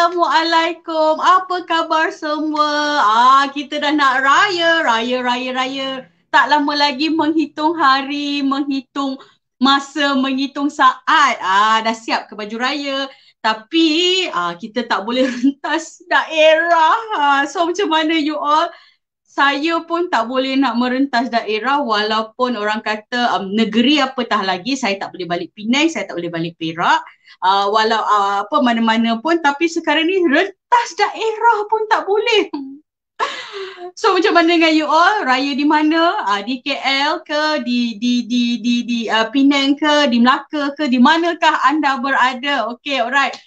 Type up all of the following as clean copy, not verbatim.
Assalamualaikum. Apa khabar semua? Kita dah nak raya. Tak lama lagi menghitung hari, menghitung masa, menghitung saat. Dah siap ke baju raya. Tapi kita tak boleh rentas daerah. So macam mana you all? Saya pun tak boleh nak merentas daerah walaupun orang kata negeri apatah lagi, saya tak boleh balik Penang, saya tak boleh balik Perak, walau apa mana-mana pun, tapi sekarang ni rentas daerah pun tak boleh. So macam mana dengan you all? Raya di mana? Di KL ke, di Penang ke, di Melaka ke, di manakah anda berada? Okay, alright.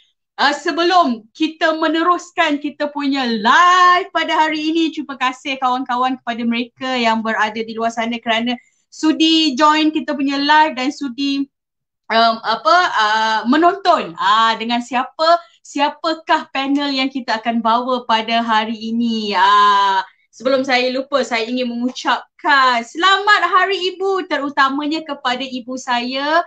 Sebelum kita meneruskan kita punya live pada hari ini, terima kasih kawan-kawan kepada mereka yang berada di luar sana kerana sudi join kita punya live dan sudi menonton dengan siapakah panel yang kita akan bawa pada hari ini. Sebelum saya lupa, saya ingin mengucapkan selamat Hari Ibu terutamanya kepada ibu saya,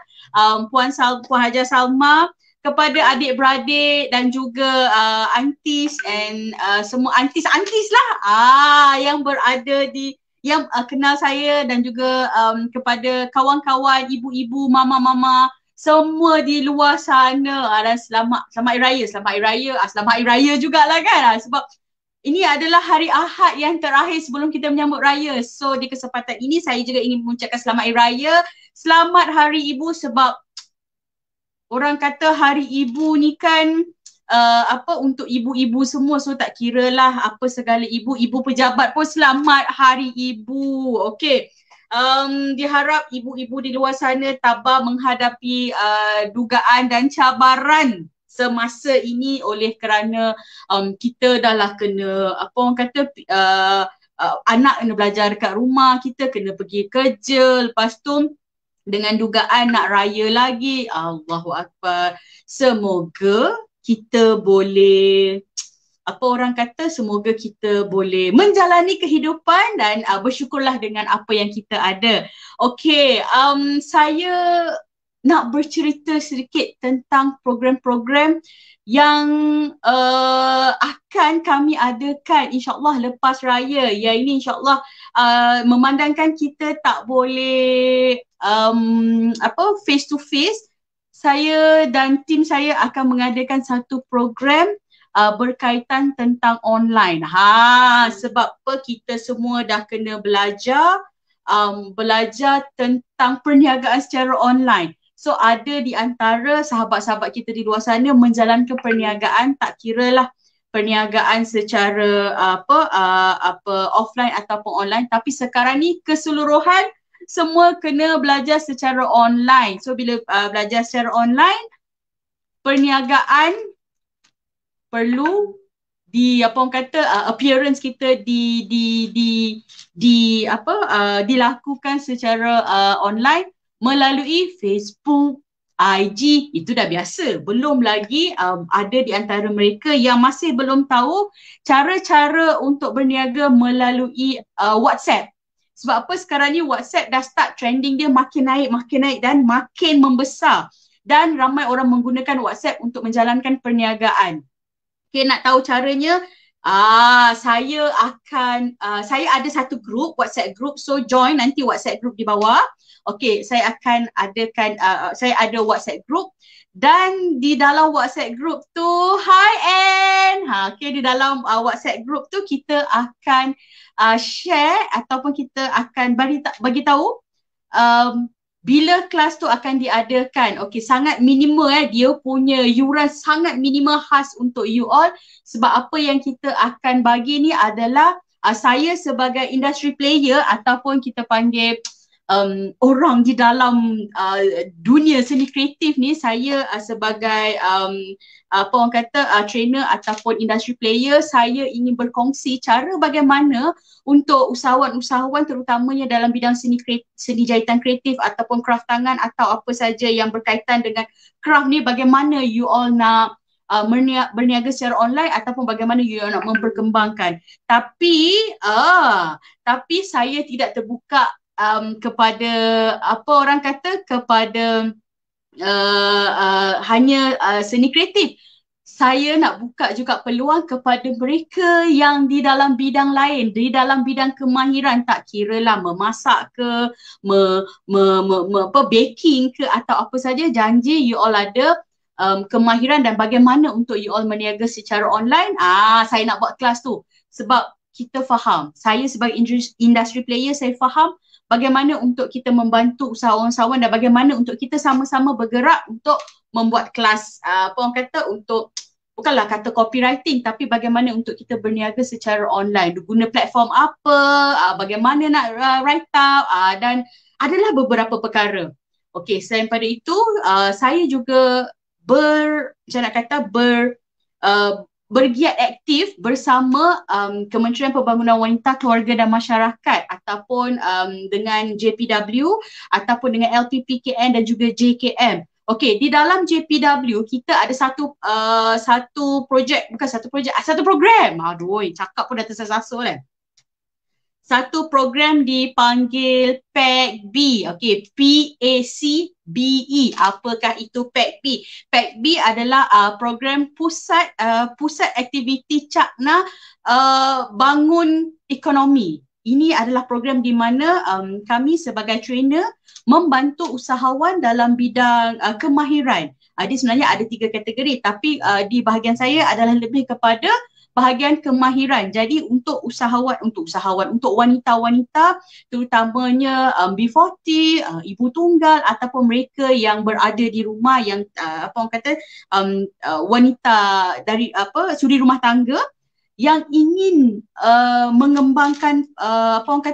Puan Haja Salma, kepada adik-beradik dan juga aunties and semua aunties lah yang berada di yang kenal saya dan juga kepada kawan-kawan ibu-ibu, mama-mama semua di luar sana, dan selamat Hari Raya, selamat Hari Raya jugalah kan, sebab ini adalah hari Ahad yang terakhir sebelum kita menyambut raya. So di kesempatan ini saya juga ingin mengucapkan selamat Hari Raya, selamat Hari Ibu, sebab orang kata Hari Ibu ni kan untuk ibu-ibu semua, so tak kira lah apa segala ibu pejabat pun selamat Hari Ibu. Okey. Diharap ibu-ibu di luar sana tabah menghadapi dugaan dan cabaran semasa ini oleh kerana kita dah lah kena apa orang kata anak kena belajar dekat rumah, kita kena pergi kerja, lepas tu dengan dugaan nak raya lagi. Allahu Akbar. Semoga kita boleh semoga kita boleh menjalani kehidupan dan bersyukurlah dengan apa yang kita ada. Okey, saya nak bercerita sedikit tentang program-program yang akan kami adakan insyaAllah lepas raya. Yang ini insyaAllah memandangkan kita tak boleh face to face, saya dan tim saya akan mengadakan satu program berkaitan tentang online. Sebab apa, kita semua dah kena belajar tentang perniagaan secara online. So ada di antara sahabat-sahabat kita di luar sana menjalankan perniagaan, tak kiralah perniagaan secara offline ataupun online, tapi sekarang ni keseluruhan semua kena belajar secara online. So bila belajar secara online, perniagaan perlu appearance kita dilakukan secara online melalui Facebook, IG, itu dah biasa. Belum lagi ada di antara mereka yang masih belum tahu cara-cara untuk berniaga melalui WhatsApp. Sebab apa, sekarang ni WhatsApp dah start trending dia makin naik dan makin membesar. Dan ramai orang menggunakan WhatsApp untuk menjalankan perniagaan. Okay, nak tahu caranya? Saya ada satu grup, WhatsApp group, so join nanti WhatsApp group di bawah. Okay, saya akan adakan, saya ada WhatsApp group, dan di dalam WhatsApp group tu, hi Anne, okay, di dalam WhatsApp group tu kita akan share ataupun kita akan bagi tahu bila kelas tu akan diadakan. Okey, sangat minimal dia punya yuran sangat minimal khas untuk you all. Sebab apa yang kita akan bagi ni adalah saya sebagai industry player ataupun kita panggil orang di dalam dunia seni kreatif ni, saya sebagai trainer ataupun industry player, saya ingin berkongsi cara bagaimana untuk usahawan-usahawan terutamanya dalam bidang seni jahitan kreatif ataupun craft tangan atau apa saja yang berkaitan dengan craft ni, bagaimana you all nak berniaga secara online ataupun bagaimana you all nak memperkembangkan. Tapi saya tidak terbuka kepada kepada hanya seni kreatif. saya nak buka juga peluang kepada mereka yang di dalam bidang lain, di dalam bidang kemahiran, tak kira lah memasak ke, baking ke atau apa saja, janji you all ada kemahiran dan bagaimana untuk you all meniaga secara online. Saya nak buat kelas tu sebab kita faham. Saya sebagai industry player, saya faham bagaimana untuk kita membantu usahawan-usahawan dan bagaimana untuk kita sama-sama bergerak untuk membuat kelas, apa orang kata, untuk bukanlah kata copywriting, tapi bagaimana untuk kita berniaga secara online, guna platform apa, bagaimana nak write up, dan adalah beberapa perkara. Okey, selain pada itu, saya juga macam nak kata, bergiat aktif bersama Kementerian Pembangunan Wanita, Keluarga dan Masyarakat ataupun dengan JPW ataupun dengan LPPKN dan juga JKM. Okey, di dalam JPW kita ada satu program. Aduh, cakap pun dah tersasar lah. Satu program dipanggil PACB. Okey, PACBE. Apakah itu PACB? PACB adalah program pusat aktiviti Cakna bangun ekonomi. Ini adalah program di mana kami sebagai trainer membantu usahawan dalam bidang kemahiran. Dia sebenarnya ada 3 kategori, tapi di bahagian saya adalah lebih kepada bahagian kemahiran. Jadi untuk wanita-wanita terutamanya B40, ibu tunggal ataupun mereka yang berada di rumah yang wanita dari suri rumah tangga yang ingin mengembangkan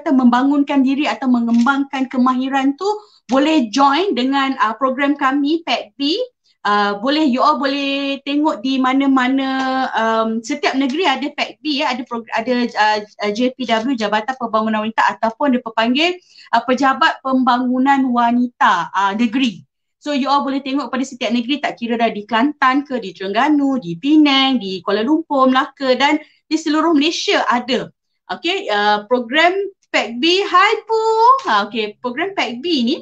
membangunkan diri atau mengembangkan kemahiran tu, boleh join dengan program kami PACB. You all boleh tengok di mana-mana, setiap negeri ada PACB, ada JPW, Jabatan Pembangunan Wanita, ataupun dipanggil Pejabat Pembangunan Wanita negeri. So you all boleh tengok pada setiap negeri, tak kira dah di Kelantan ke, di Terengganu, di Penang, di Kuala Lumpur, Melaka dan di seluruh Malaysia ada. Okay, program PACB, hai Pu. Okay, program PACB ni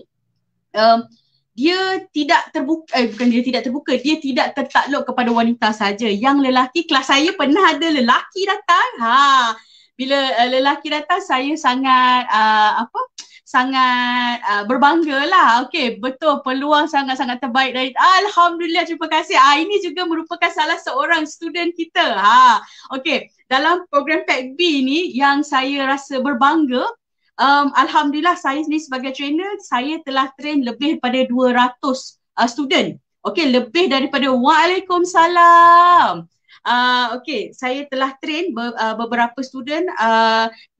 dia tidak terbuka, dia tidak tertakluk kepada wanita saja. Yang lelaki, kelas saya pernah ada lelaki datang. Bila lelaki datang, saya sangat berbangga lah. Okey, betul, peluang sangat-sangat terbaik dari Alhamdulillah, terima kasih. Ini juga merupakan salah seorang student kita. Okey, dalam program PACB ni yang saya rasa berbangga, Alhamdulillah, saya ni sebagai trainer, saya telah train lebih daripada 200 student. Okey, lebih daripada Waalaikumsalam. Okey, saya telah train beberapa student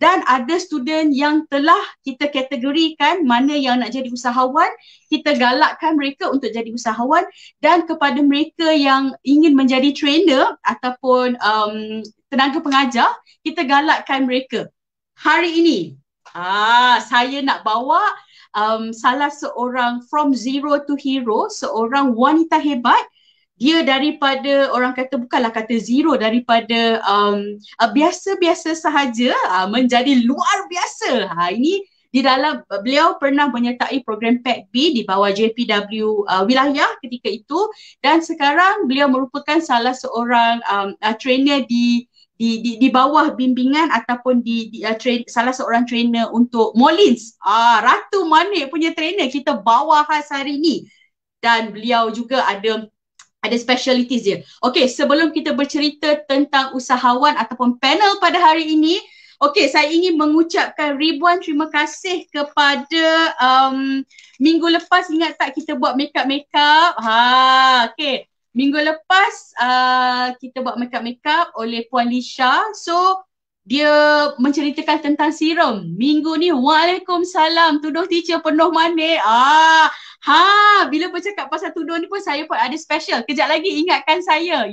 dan ada student yang telah kita kategorikan mana yang nak jadi usahawan, kita galakkan mereka untuk jadi usahawan, dan kepada mereka yang ingin menjadi trainer ataupun tenaga pengajar, kita galakkan mereka. Hari ini saya nak bawa salah seorang from zero to hero, seorang wanita hebat. Dia daripada, orang kata, bukanlah kata zero, daripada biasa-biasa sahaja menjadi luar biasa. Ini di dalam, beliau pernah menyertai program PACB di bawah JPW wilayah ketika itu, dan sekarang beliau merupakan salah seorang trainer di bawah bimbingan ataupun salah seorang trainer untuk Molins. Ratu Manik punya trainer kita bawa khas hari ni, dan beliau juga ada specialities dia. Okey, sebelum kita bercerita tentang usahawan ataupun panel pada hari ini, okey, saya ingin mengucapkan ribuan terima kasih kepada minggu lepas, ingat tak kita buat makeup? Okey. Minggu lepas kita buat makeup oleh Puan Lisha. So dia menceritakan tentang serum. Minggu ni, Waalaikumsalam, tudung teacher penuh manik. Bila bercakap pasal tudung ni pun saya pun ada special. Kejap lagi ingatkan saya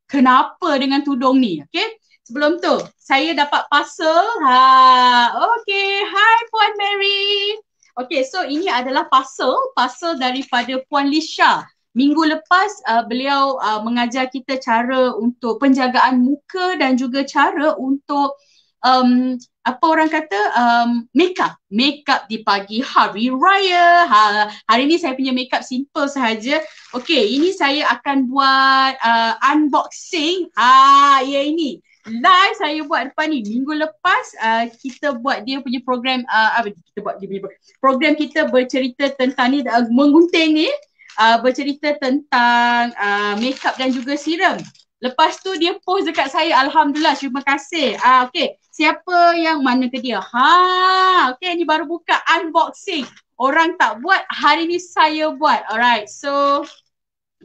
kenapa dengan tudung ni. Okay, sebelum tu saya dapat parcel. Okay, hai Puan Mary. Okay, so ini adalah parcel daripada Puan Lisha. Minggu lepas beliau mengajar kita cara untuk penjagaan muka dan juga cara untuk apa orang kata makeup di pagi hari raya. Hari ni saya punya makeup simple sahaja. Okey, ini saya akan buat unboxing. Ya ini live saya buat depan ni. Minggu lepas kita buat dia punya program kita buat dia punya program kita bercerita tentang ni menggunting ni bercerita tentang makeup dan juga serum. Lepas tu dia post dekat saya, alhamdulillah, terima kasih. Okey, siapa yang mana ke dia? Okey, ni baru buka unboxing. Orang tak buat, hari ni saya buat. Alright, so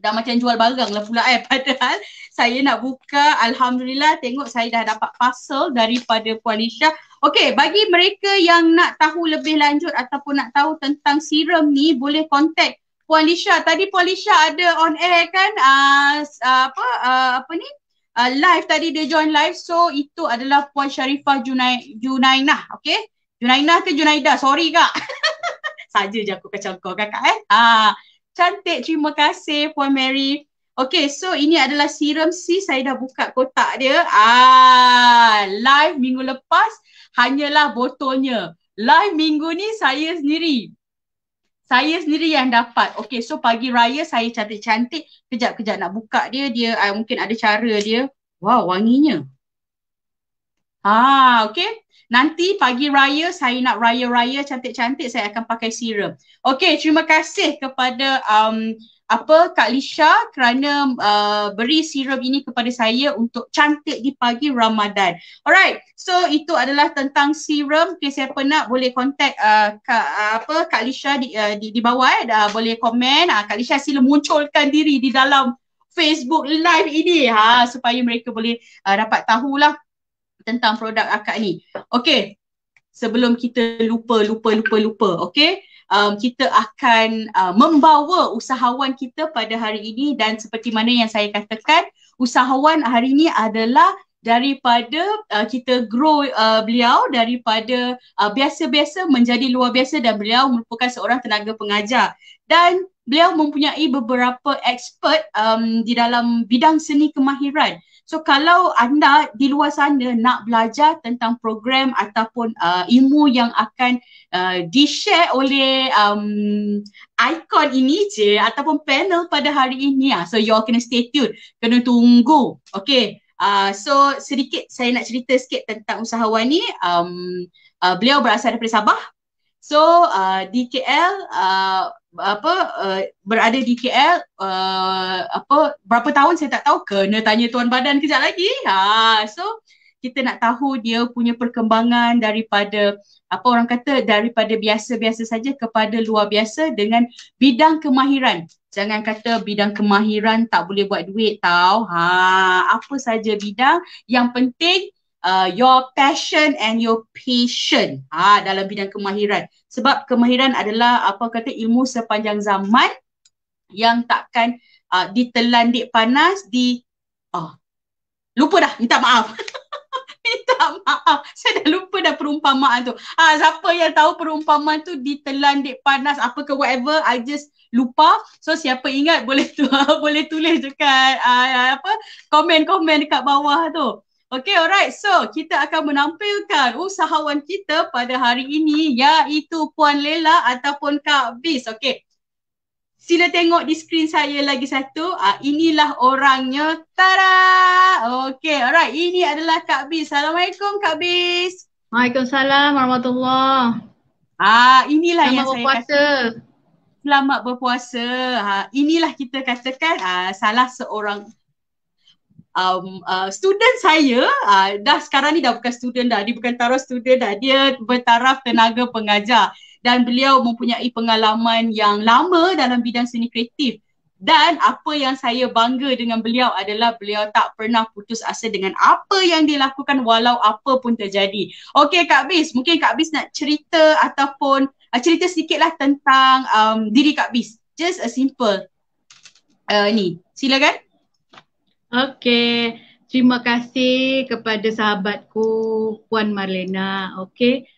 dah macam jual barang lah pula padahal saya nak buka. Alhamdulillah, tengok saya dah dapat parcel daripada Puan Lisha. Okey, bagi mereka yang nak tahu lebih lanjut ataupun nak tahu tentang serum ni, boleh contact Puan Lisha. Tadi Puan Lisha ada on air kan live tadi, dia join live. So itu adalah Puan Sharifah Junainah. Okey, Junainah ke Junaidah? Sorry kak. Saja je aku kacau kau kakak cantik, terima kasih Puan Mary. Okey, so ini adalah serum C. Saya dah buka kotak dia. Live minggu lepas hanyalah botolnya. Live minggu ni saya sendiri yang dapat. Okey, so pagi raya saya cantik-cantik. Kejap-kejap nak buka dia. Mungkin ada cara dia. Wow, wanginya. Okey. Nanti pagi raya saya nak raya-raya cantik-cantik, saya akan pakai serum. Okey, terima kasih kepada Kak Lisha kerana beri serum ini kepada saya untuk cantik di pagi Ramadan. Alright, so itu adalah tentang serum. Okay, siapa nak boleh contact Kak Lisha di bawah boleh komen. Kak Lisha sila munculkan diri di dalam Facebook live ini supaya mereka boleh dapat tahulah tentang produk akak ni. Okey, sebelum kita lupa, okey, kita akan membawa usahawan kita pada hari ini. Dan seperti mana yang saya katakan, usahawan hari ini adalah daripada kita grow beliau daripada biasa-biasa menjadi luar biasa, dan beliau merupakan seorang tenaga pengajar dan beliau mempunyai beberapa expert di dalam bidang seni kemahiran. So kalau anda di luar sana nak belajar tentang program ataupun ilmu yang akan di-share oleh ikon ini ataupun panel pada hari ini, so you all kena stay tune, kena tunggu. Okay, so sedikit saya nak cerita sikit tentang usahawan ni. Beliau berasal daripada Sabah. So di KL berada di KL berapa tahun saya tak tahu, kena tanya Tuan Badan kejap lagi. So kita nak tahu dia punya perkembangan daripada orang kata daripada biasa-biasa saja kepada luar biasa dengan bidang kemahiran. Jangan kata bidang kemahiran tak boleh buat duit tau. Apa saja bidang, yang penting your passion and your patient dalam bidang kemahiran. Sebab kemahiran adalah ilmu sepanjang zaman yang takkan ditelan dik panas lupa dah, minta maaf. Minta maaf, saya dah lupa dah perumpamaan tu. Siapa yang tahu perumpamaan tu, ditelan dik panas apa ke whatever, I just lupa. So siapa ingat boleh boleh tulis dekat komen-komen dekat bawah tu. Okay, alright. So, kita akan menampilkan usahawan kita pada hari ini, iaitu Puan Lela ataupun Kak Bis. Okay. Sila tengok di skrin saya lagi satu. Inilah orangnya. Tada! Okay, alright. Ini adalah Kak Bis. Assalamualaikum, Kak Bis. Waalaikumsalam warahmatullahi. Inilah Selamat yang berpuasa. saya kata. Selamat berpuasa. Inilah kita katakan salah seorang student saya, dah sekarang ni dah bukan student dah, dia bukan taraf student dah, dia bertaraf tenaga pengajar, dan beliau mempunyai pengalaman yang lama dalam bidang seni kreatif. Dan apa yang saya bangga dengan beliau adalah beliau tak pernah putus asa dengan apa yang dia lakukan walau apa pun terjadi. Okey Kak Bis, mungkin Kak Bis nak cerita ataupun cerita sedikitlah tentang diri Kak Bis. Just a simple ni, silakan. Okey, terima kasih kepada sahabatku Puan Marlena. Okey,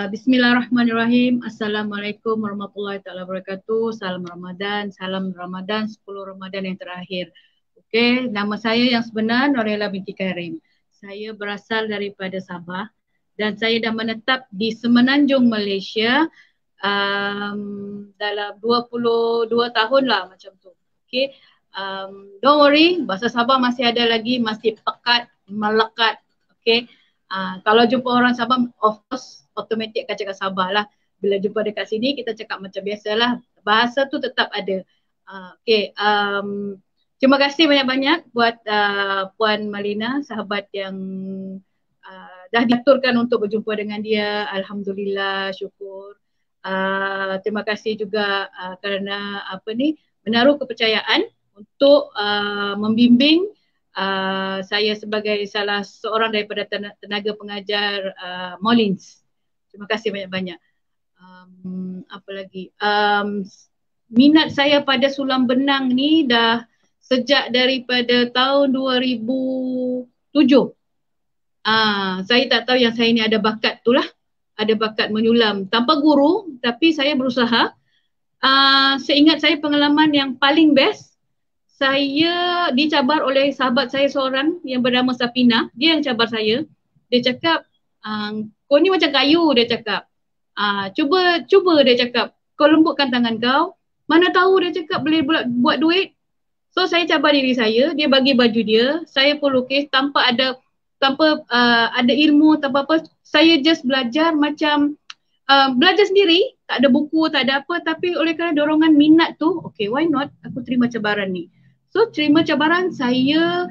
Bismillahirrahmanirrahim. Assalamualaikum warahmatullahi wabarakatuh. Salam Ramadan, 10 Ramadan yang terakhir. Okey, nama saya yang sebenar Norela binti Karim. Saya berasal daripada Sabah dan saya dah menetap di Semenanjung, Malaysia dalam 22 tahun lah macam tu. Okay. Don't worry, bahasa Sabah masih ada lagi, masih pekat, melekat. Okay. Kalau jumpa orang Sabah, of course, automatik akan cakap Sabah lah. Bila jumpa dekat sini, kita cakap macam biasalah. Bahasa tu tetap ada. Okay. Terima kasih banyak-banyak buat Puan Malina, sahabat yang dah diaturkan untuk berjumpa dengan dia. Alhamdulillah, syukur. Terima kasih juga kerana menaruh kepercayaan untuk membimbing saya sebagai salah seorang daripada tenaga pengajar Moulins. Terima kasih banyak-banyak. Apa lagi? Minat saya pada sulam benang ni dah sejak daripada tahun 2007. Saya tak tahu yang saya ni ada bakat tu lah. Ada bakat menyulam tanpa guru, tapi saya berusaha. Seingat saya pengalaman yang paling best, saya dicabar oleh sahabat saya seorang yang bernama Safina. Dia yang cabar saya. Dia cakap, kau ni macam kayu, dia cakap. Cuba dia cakap, kau lembutkan tangan kau. Mana tahu dia cakap boleh buat duit. So saya cabar diri saya, dia bagi baju dia, saya pun lukis tanpa ada ilmu, tanpa apa. Saya just belajar macam belajar sendiri, tak ada buku, tak ada apa, tapi oleh kerana dorongan minat tu, okay, why not aku terima cabaran ni. So terima cabaran, saya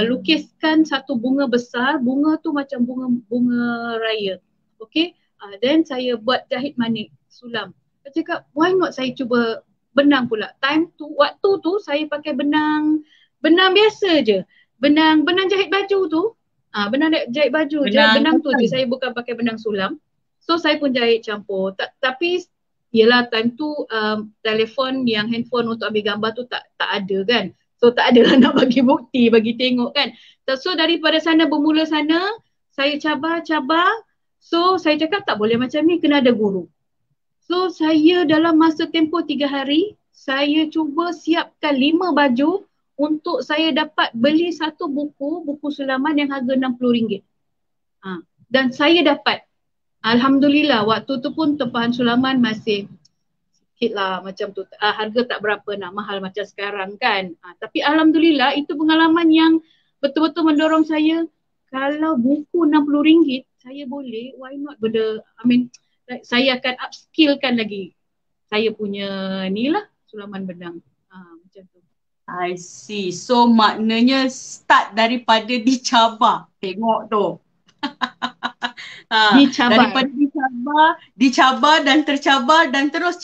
lukiskan satu bunga besar, bunga tu macam bunga raya. Okay, then saya buat jahit manik, sulam. Saya cakap, why not saya cuba benang pula. Waktu tu saya pakai benang biasa je. Benang jahit baju tu. Benang jahit baju je, benang tu je. Saya bukan pakai benang sulam. So saya pun jahit campur. Tapi yelah time tu telefon yang handphone untuk ambil gambar tu tak ada kan. So tak ada nak bagi bukti, bagi tengok kan. So daripada sana, bermula sana, saya cabar. So saya cakap tak boleh macam ni, kena ada guru. So saya dalam masa tempoh 3 hari, saya cuba siapkan 5 baju untuk saya dapat beli satu buku sulaman yang harga RM60. Dan saya dapat. Alhamdulillah, waktu tu pun tempahan sulaman masih sikit lah macam tu. Harga tak berapa nak mahal macam sekarang kan. Tapi Alhamdulillah itu pengalaman yang betul-betul mendorong saya. Kalau buku RM60, saya boleh, why not saya akan upskillkan lagi saya punya ni lah, sulaman benang. Macam tu. I see. So maknanya start daripada dicabar. Tengok tu. Daripada dicabar dan tercabar dan terus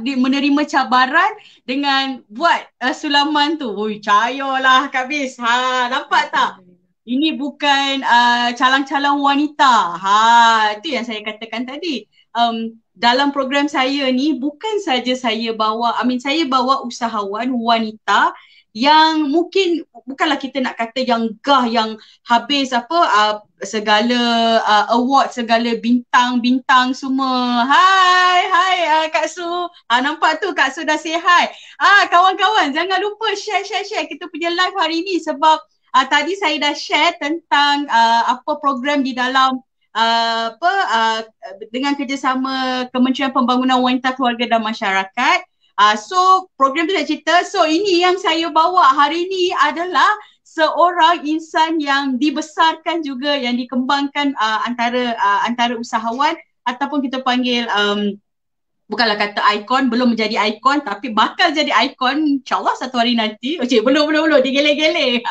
menerima cabaran dengan buat sulaman tu. Ui, cayolah Kak Bis. Nampak tak? Ini bukan calang-calang wanita. Itu yang saya katakan tadi. Dalam program saya ni bukan saja saya bawa usahawan wanita yang mungkin bukanlah kita nak kata yang yang habis segala award, segala bintang semua. Hai Kak Su. Nampak tu Kak Su dah say hi. Kawan-kawan jangan lupa share kita punya live hari ni sebab tadi saya dah share tentang program di dalam dengan kerjasama Kementerian Pembangunan Wanita, Keluarga dan Masyarakat. So program tu dah cerita. So ini yang saya bawa hari ni adalah seorang insan yang dibesarkan juga, yang dikembangkan antara usahawan ataupun kita panggil bukanlah kata ikon, belum menjadi ikon tapi bakal jadi ikon insyaAllah satu hari nanti. Belum digele-gele.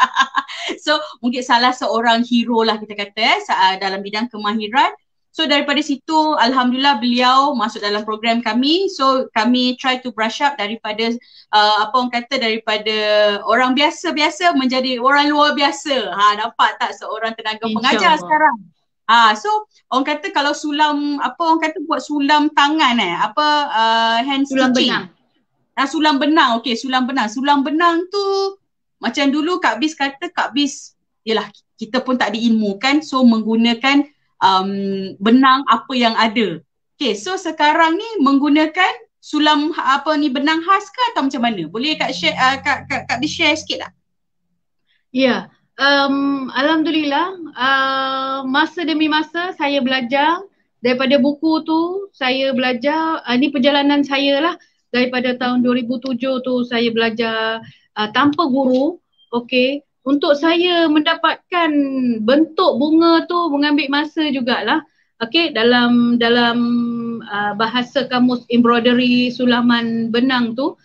So mungkin salah seorang hero lah kita kata dalam bidang kemahiran. So daripada situ Alhamdulillah beliau masuk dalam program kami. So kami try to brush up daripada daripada orang biasa-biasa menjadi orang luar biasa. Nampak tak seorang tenaga pengajar sekarang. So orang kata kalau sulam buat sulam tangan hand sulam stitching. Sulam benang. Okey, sulam benang. Sulam benang tu macam dulu Kak Bis kata, yalah kita pun tak diilmu kan, so menggunakan benang apa yang ada. Okey, so sekarang ni menggunakan sulam benang khas ke atau macam mana? Boleh Kak share Kak Bis share sikit tak? Ya. Alhamdulillah, masa demi masa saya belajar daripada buku tu. Saya belajar, ini perjalanan saya lah. Daripada tahun 2007 tu saya belajar tanpa guru. Okey, untuk saya mendapatkan bentuk bunga tu mengambil masa jugalah. Okey, dalam bahasa kamus embroidery sulaman benang tu,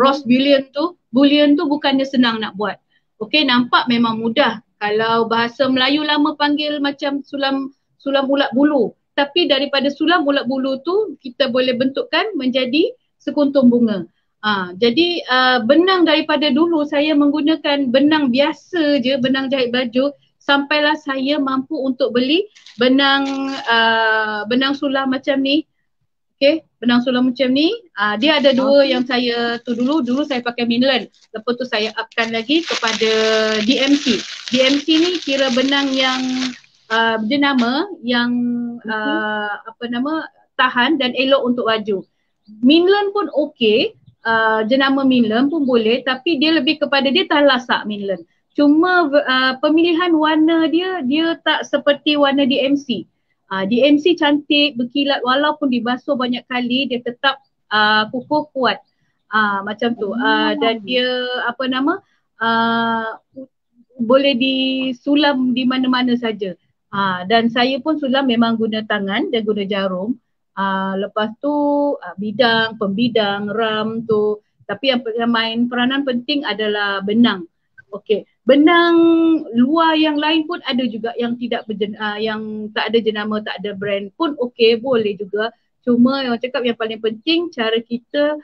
rose bullion tu bukannya senang nak buat. Okey, nampak memang mudah. Kalau bahasa Melayu lama panggil macam sulam ulat bulu. Tapi daripada sulam ulat bulu tu kita boleh bentukkan menjadi sekuntum bunga. Jadi benang daripada dulu saya menggunakan benang biasa je, benang jahit baju, sampailah saya mampu untuk beli benang sulam macam ni. Okay, benang sulam macam ni, dia ada dua yang saya tu dulu saya pakai Minland. Lepas tu saya upkan lagi kepada DMC. DMC ni kira benang yang jenama yang tahan dan elok untuk baju. Minland pun okey, jenama Minland pun boleh, tapi dia lebih kepada dia tahan lasak Minland. Cuma pemilihan warna dia tak seperti warna DMC. DMC cantik, berkilat, walaupun dibasuh banyak kali dia tetap kukuh kuat. Macam tu. Dan dia boleh disulam di mana-mana saja. Dan saya pun sulam memang guna tangan dan guna jarum. Lepas tu pembidang, ram tu. Tapi yang main peranan penting adalah benang. Okey, benang luar yang lain pun ada juga yang yang tak ada jenama, tak ada brand pun okey, boleh juga. Cuma yang cakap yang paling penting cara kita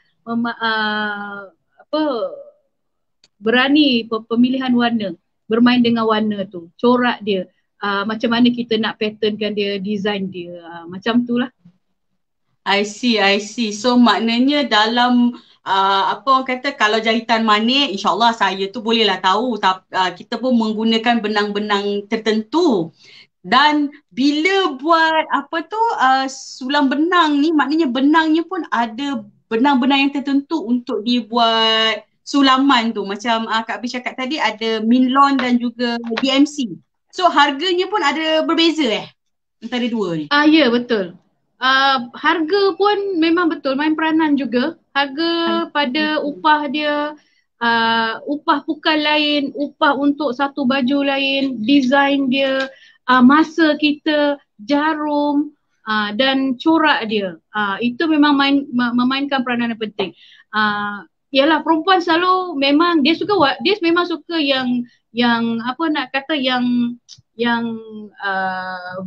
berani pemilihan warna, bermain dengan warna tu, corak dia, macam mana kita nak patternkan dia, design dia, macam tu lah. I see. So maknanya dalam orang kata kalau jahitan manik, insyaAllah saya tu bolehlah tahu. Kita pun menggunakan benang-benang tertentu. Dan bila buat sulam benang ni, maknanya benangnya pun ada benang-benang yang tertentu untuk dibuat sulaman tu. Macam Kak Bi cakap tadi ada Minlon dan juga DMC. So harganya pun ada berbeza antara dua ni? Ya, betul. Harga pun memang betul main peranan juga. Harga pada upah dia, upah pukal lain, upah untuk satu baju lain, design dia, masa kita, jarum dan corak dia. Itu memang memainkan peranan yang penting. Yalah, perempuan selalu memang dia memang suka yang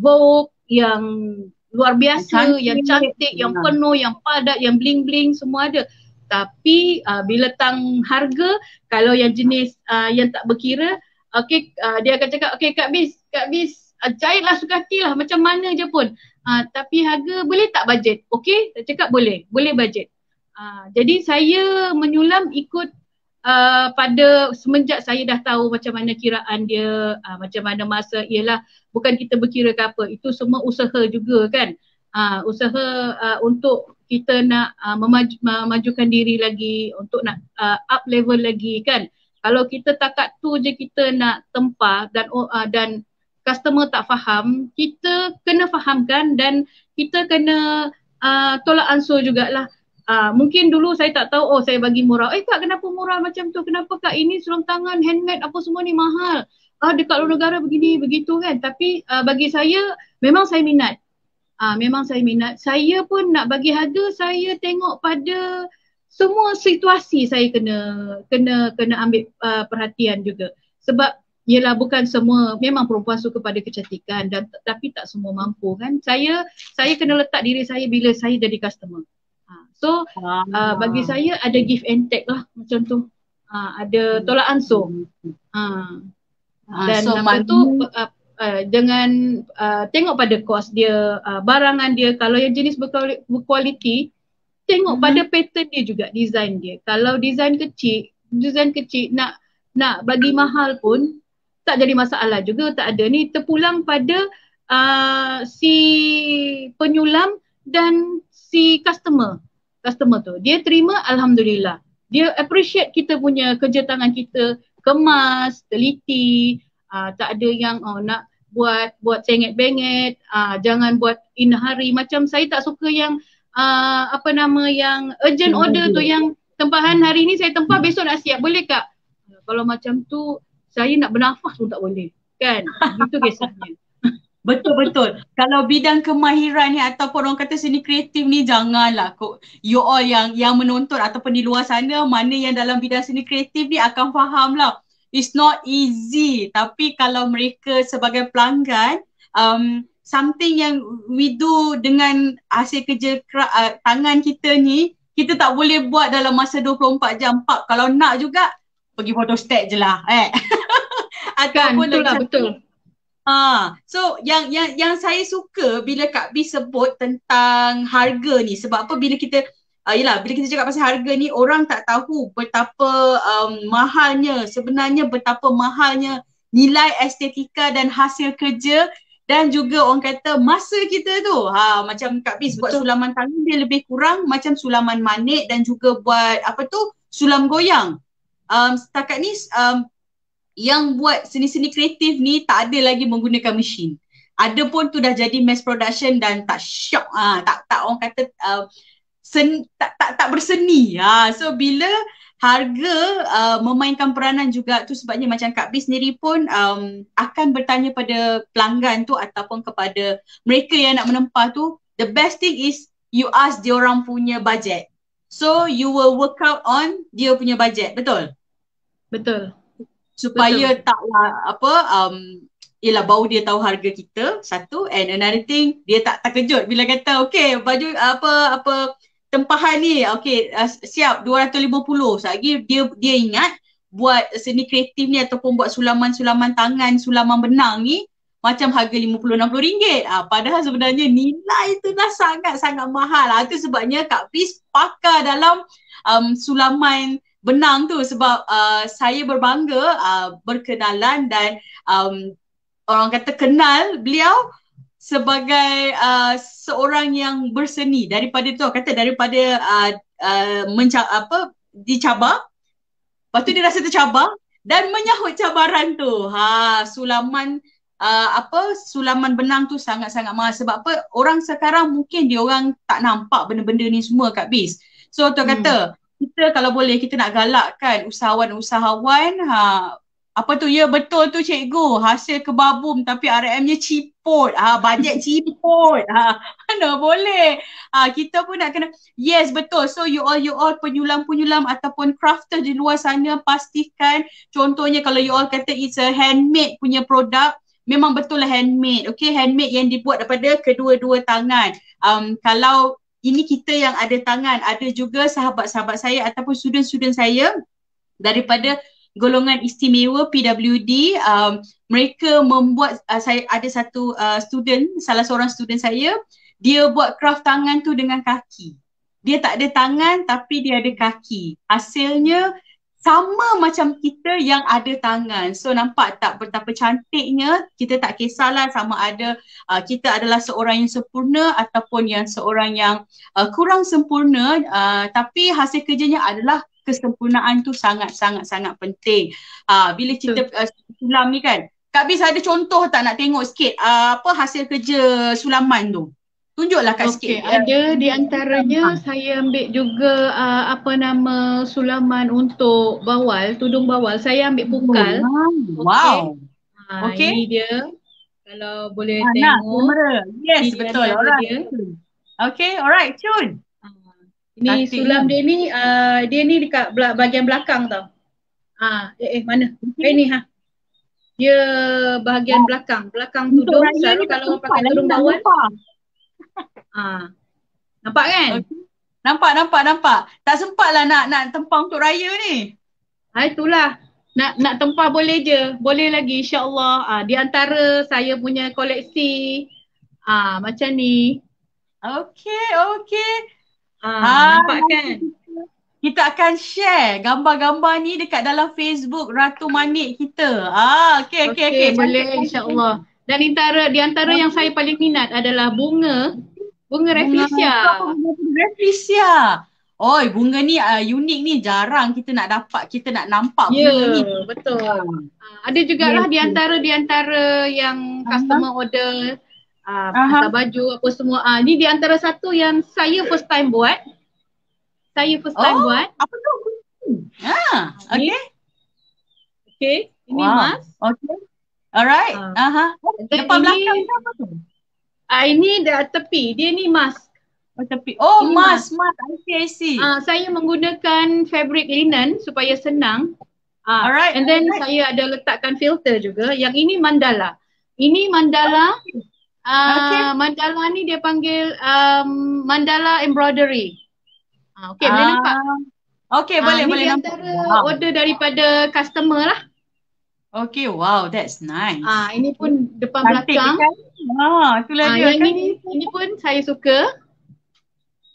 Vogue, yang luar biasa, yang cantik, yang penuh, yang padat, yang bling-bling, semua ada. Tapi bila tang harga, kalau yang jenis yang tak berkira, dia akan cakap, Kak Bis, jahitlah suka hatilah, macam mana je pun. Tapi harga boleh tak budget? Okey, saya cakap boleh budget. Jadi saya menyulam ikut pada semenjak saya dah tahu macam mana kiraan dia, macam mana masa, ialah bukan kita berkira ke apa, itu semua usaha juga kan. Usaha untuk kita nak memajukan diri lagi, untuk nak up level lagi kan. Kalau kita takat tu je kita nak tempah dan customer tak faham, kita kena fahamkan dan kita kena tolak ansur jugalah. Mungkin dulu saya tak tahu, saya bagi murah. Kak, kenapa murah macam tu? Kenapa Kak ini sulam tangan, handmade apa semua ni mahal? Dekat luar negara begini, begitu kan. Tapi bagi saya, memang saya minat. Saya pun nak bagi harga, saya tengok pada semua situasi saya kena ambil perhatian juga. Sebab yelah, bukan semua, memang perempuan suka pada kecantikan tapi tak semua mampu kan. Saya kena letak diri saya bila saya jadi customer. So bagi saya ada give and take lah macam tu. Ada tolak ansur. Dan apa tu dengan tengok pada kos dia, barangan dia. Kalau yang jenis berkualiti, tengok pada pattern dia juga, design dia. Kalau design kecil nak bagi mahal pun tak jadi masalah juga, tak ada. Ni terpulang pada si penyulam dan si customer tu. Dia terima, alhamdulillah. Dia appreciate kita punya kerja tangan kita, kemas, teliti, tak ada yang nak buat sengit-bengit, jangan buat in hari. Macam saya tak suka yang yang urgent order tu, yang tempahan hari ni saya tempah besok nak siap, boleh tak? Kalau macam tu saya nak bernafas pun tak boleh, kan? Itu kisahnya. Betul-betul. Kalau bidang kemahiran ni ataupun orang kata seni kreatif ni, janganlah you all yang menonton ataupun di luar sana, mana yang dalam bidang seni kreatif ni akan faham lah. It's not easy. Tapi kalau mereka sebagai pelanggan, something yang we do dengan hasil kerja tangan kita ni, kita tak boleh buat dalam masa 24 jam. Kalau nak juga, pergi photostat je lah. Ataupun betul. So yang saya suka bila Kak B sebut tentang harga ni, sebab apa, bila kita bila kita cakap pasal harga ni, orang tak tahu betapa mahalnya, sebenarnya betapa mahalnya nilai estetika dan hasil kerja, dan juga orang kata masa kita tu. Macam Kak B buat sulaman tangan, dia lebih kurang macam sulaman manik dan juga buat sulam goyang. Setakat ni yang buat seni-seni kreatif ni tak ada lagi menggunakan mesin. Ada pun tu dah jadi mass production dan tak syok, tak orang kata tak berseni. So bila harga memainkan peranan juga, tu sebabnya macam Kak B sendiri pun akan bertanya pada pelanggan tu ataupun kepada mereka yang nak menempah tu, the best thing is you ask dia orang punya budget. So you will work out on dia punya budget, betul? Betul. Supaya taklah yelah, baru dia tahu harga kita, satu, and another thing, dia tak terkejut bila kata okay, baju tempahan ni siap 250. Selagi dia ingat buat seni kreatif ni ataupun buat sulaman-sulaman tangan, sulaman benang ni macam harga RM50-60. Padahal sebenarnya nilai tu dah sangat-sangat mahal. Itu sebabnya Kak Fiz pakar dalam sulaman benang tu, sebab saya berbangga berkenalan dan orang kata kenal beliau sebagai seorang yang berseni. Daripada dicabar, lepas tu dia rasa tercabar dan menyahut cabaran tu. Sulaman sulaman benang tu sangat-sangat mahal. Sebab apa? Orang sekarang mungkin dia orang tak nampak benda-benda ni semua, Kak Biz. So tu kata kita kalau boleh kita nak galakkan usahawan-usahawan, ya betul tu cikgu, hasil kebabum tapi RM-nya ciput, bajet ciput, mana boleh. Kita pun nak kena, yes betul. So you all penyulam-penyulam ataupun crafter di luar sana, pastikan contohnya kalau you all kata it's a handmade punya produk, memang betul lah handmade, okay, handmade yang dibuat daripada kedua-dua tangan. Kalau ini kita yang ada tangan, ada juga sahabat-sahabat saya ataupun student-student saya daripada golongan istimewa PWD, mereka membuat, saya ada satu salah seorang student saya, dia buat craft tangan tu dengan kaki. Dia tak ada tangan tapi dia ada kaki. Hasilnya sama macam kita yang ada tangan. So nampak tak betapa cantiknya? Kita tak kisahlah sama ada kita adalah seorang yang sempurna ataupun yang seorang yang kurang sempurna, tapi hasil kerjanya adalah kesempurnaan tu sangat-sangat penting. Bila kita sulam ni kan, Kak Biz ada contoh tak, nak tengok sikit hasil kerja sulaman tu? Tunjuklah Kak sikit. Ada di antaranya saya ambil juga sulaman untuk bawal, tudung bawal. Saya ambil pukal. Wow. Okay. Ini dia. Kalau boleh tengok. Yes, betul. Alright. Okay, alright. Cun. Ini sulam dia ni, dekat bahagian belakang tau. Mana? Ini Dia bahagian belakang tudung. Selalu kalau pakai tudung bawal. Nampak kan? Okay. Nampak. Tak sempat lah nak tempang untuk raya ni. Itulah. Nak tempah boleh je. Boleh lagi, insyaAllah. Di antara saya punya koleksi. Macam ni. Okay. Nampak kan? Kita akan share gambar-gambar ni dekat dalam Facebook Ratu Manik kita. Okay. Boleh, insyaAllah. Dan di antara yang saya paling minat adalah bunga Rafflesia. Oi, bunga ni unik ni, jarang kita nak dapat, kita nak nampak Ya, bunga ni. betul. Ada Yes, jugalah di yes. antara yang Aha, customer order aha. hantar baju apa semua. Ni di antara satu yang saya first time buat. Oh, apa tu? Ni, Okay. okay. Ini Wow. mas. Okay. Alright. Ah, Aha. and then Depan ini, belakang ke apa tu? ini dah tepi. Dia ni mask. Oh, tepi. Oh, Ini mas, mask. mas. I see. Saya menggunakan fabric linen supaya senang. Alright. And then saya ada letakkan filter juga. Yang ini mandala. Ini mandala. Okay. Mandala ni dia panggil mandala embroidery. Okay, boleh nampak? Okay, boleh Ni di nampak. antara Wow. order daripada customer lah. Okay, wow, that's nice. Ini pun depan Cantik belakang. kan? Itulah dia Yang kan. ini pun saya suka.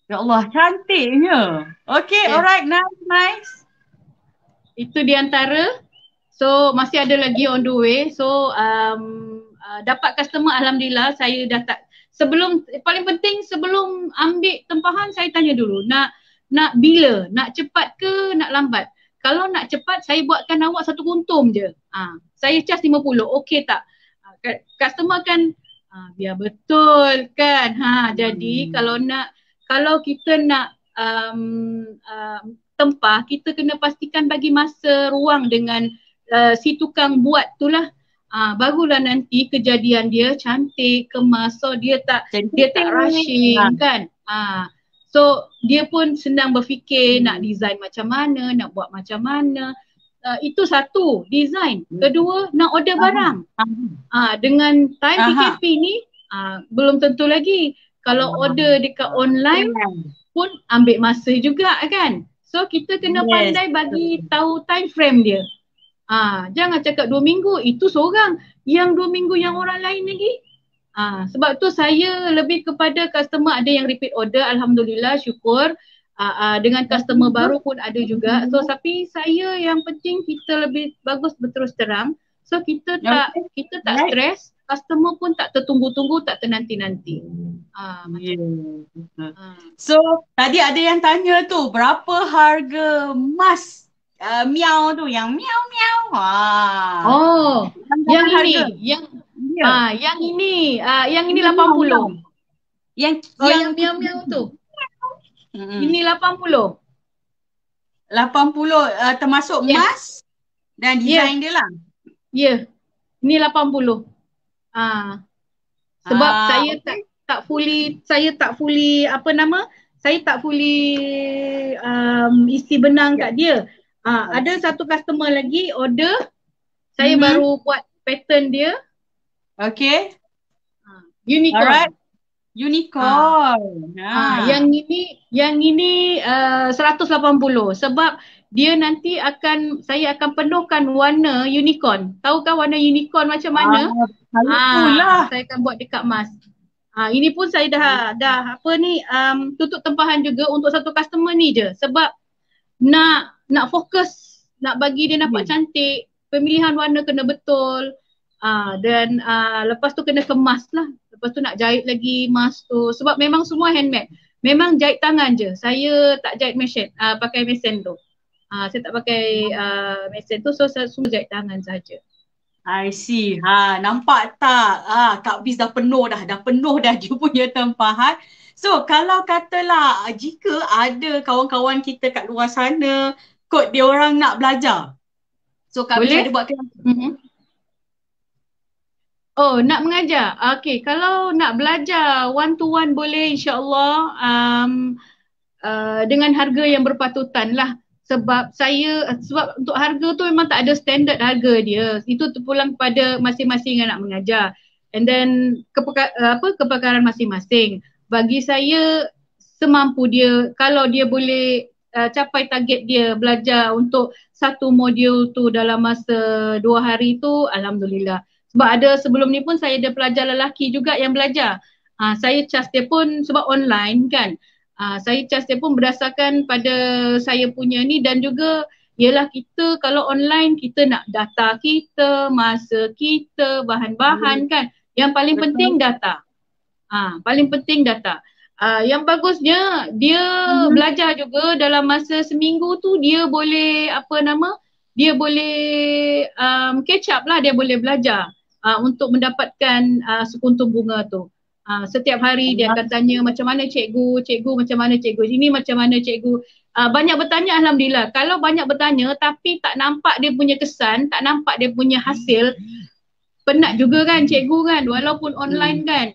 Ya Allah, cantiknya. Okay, Yes. alright, nice. Itu di antara. So masih ada lagi on the way. So dapat customer, alhamdulillah. Saya dah tak, paling penting sebelum ambil tempahan saya tanya dulu nak bila, nak cepat ke nak lambat. Kalau nak cepat saya buatkan awak satu kuntum je. Saya charge 50, okey tak? Customer kan biar betul kan. Jadi kalau kita nak tempah, kita kena pastikan bagi masa ruang dengan si tukang buat tu lah. Barulah nanti kejadian dia cantik, kemas. So dia tak rushing kan. So dia pun senang berfikir nak design macam mana, nak buat macam mana. Itu satu, design. Kedua, nak order barang. Dengan time PKP ni belum tentu lagi. Kalau order dekat online pun ambil masa juga kan. So kita kena pandai bagi tahu time frame dia. Jangan cakap 2 minggu, itu seorang. Yang 2 minggu yang orang lain lagi. Sebab tu saya lebih kepada customer ada yang repeat order, alhamdulillah, syukur. Dengan customer baru pun ada juga. So tapi saya yang penting kita lebih bagus berterus terang. So kita tak stres, customer pun tak tertunggu-tunggu, tak ternanti-nanti. So tadi ada yang tanya tu, berapa harga mask miau tu, yang miau-miau. Yang ini, yang ini 80. Yang miau-miau tu. Ini 80. 80 termasuk mask dan design dia lah. Ya. Ini 80. Sebab saya tak fully isi benang kat dia. Ada satu customer lagi order, saya baru buat pattern dia. Okay. Unicorn. Alright. Unicorn. Yang ini 180 sebab dia nanti saya akan penuhkan warna unicorn. Tahukah warna unicorn macam mana? Saya akan buat dekat mask. Ini pun saya dah tutup tempahan juga untuk satu customer ni je sebab nak fokus, nak bagi dia nampak cantik, pemilihan warna kena betul. Dan lepas tu kena kemas lah. Lepas tu nak jahit lagi mask tu. Sebab memang semua handmade. Memang jahit tangan je. Saya tak jahit mesin, pakai mesin tu. Saya tak pakai mesin tu. So saya semua jahit tangan saja. I see. Nampak tak? Kak Biz dah penuh dah. Dah penuh dah dia punya tempahan. So kalau katalah jika ada kawan-kawan kita kat luar sana, kot dia orang nak belajar. So Kak Biz ada buat kelas. Nak mengajar. Okay, kalau nak belajar one to one boleh insya-Allah dengan harga yang berpatutan lah. Sebab untuk harga tu memang tak ada standard harga dia. Itu terpulang pada masing-masing yang nak mengajar. And then kepakaran masing-masing. Bagi saya semampu dia, kalau dia boleh capai target dia belajar untuk satu modul tu dalam masa 2 hari tu, alhamdulillah. Sebab ada sebelum ni pun saya ada pelajar lelaki juga yang belajar. Saya charge dia pun sebab online kan. Saya charge dia pun berdasarkan pada saya punya ni dan juga ialah kita kalau online kita nak data kita, masa kita, bahan-bahan kan. Yang paling penting data. Paling penting data. Yang bagusnya dia belajar juga dalam masa seminggu tu dia boleh dia boleh catch up lah, dia boleh belajar untuk mendapatkan sekuntum bunga tu. Setiap hari dia akan tanya macam mana cikgu, cikgu macam mana cikgu, ini macam mana cikgu. Banyak bertanya alhamdulillah. Kalau banyak bertanya tapi tak nampak dia punya kesan, tak nampak dia punya hasil, penat juga kan cikgu kan, walaupun online kan.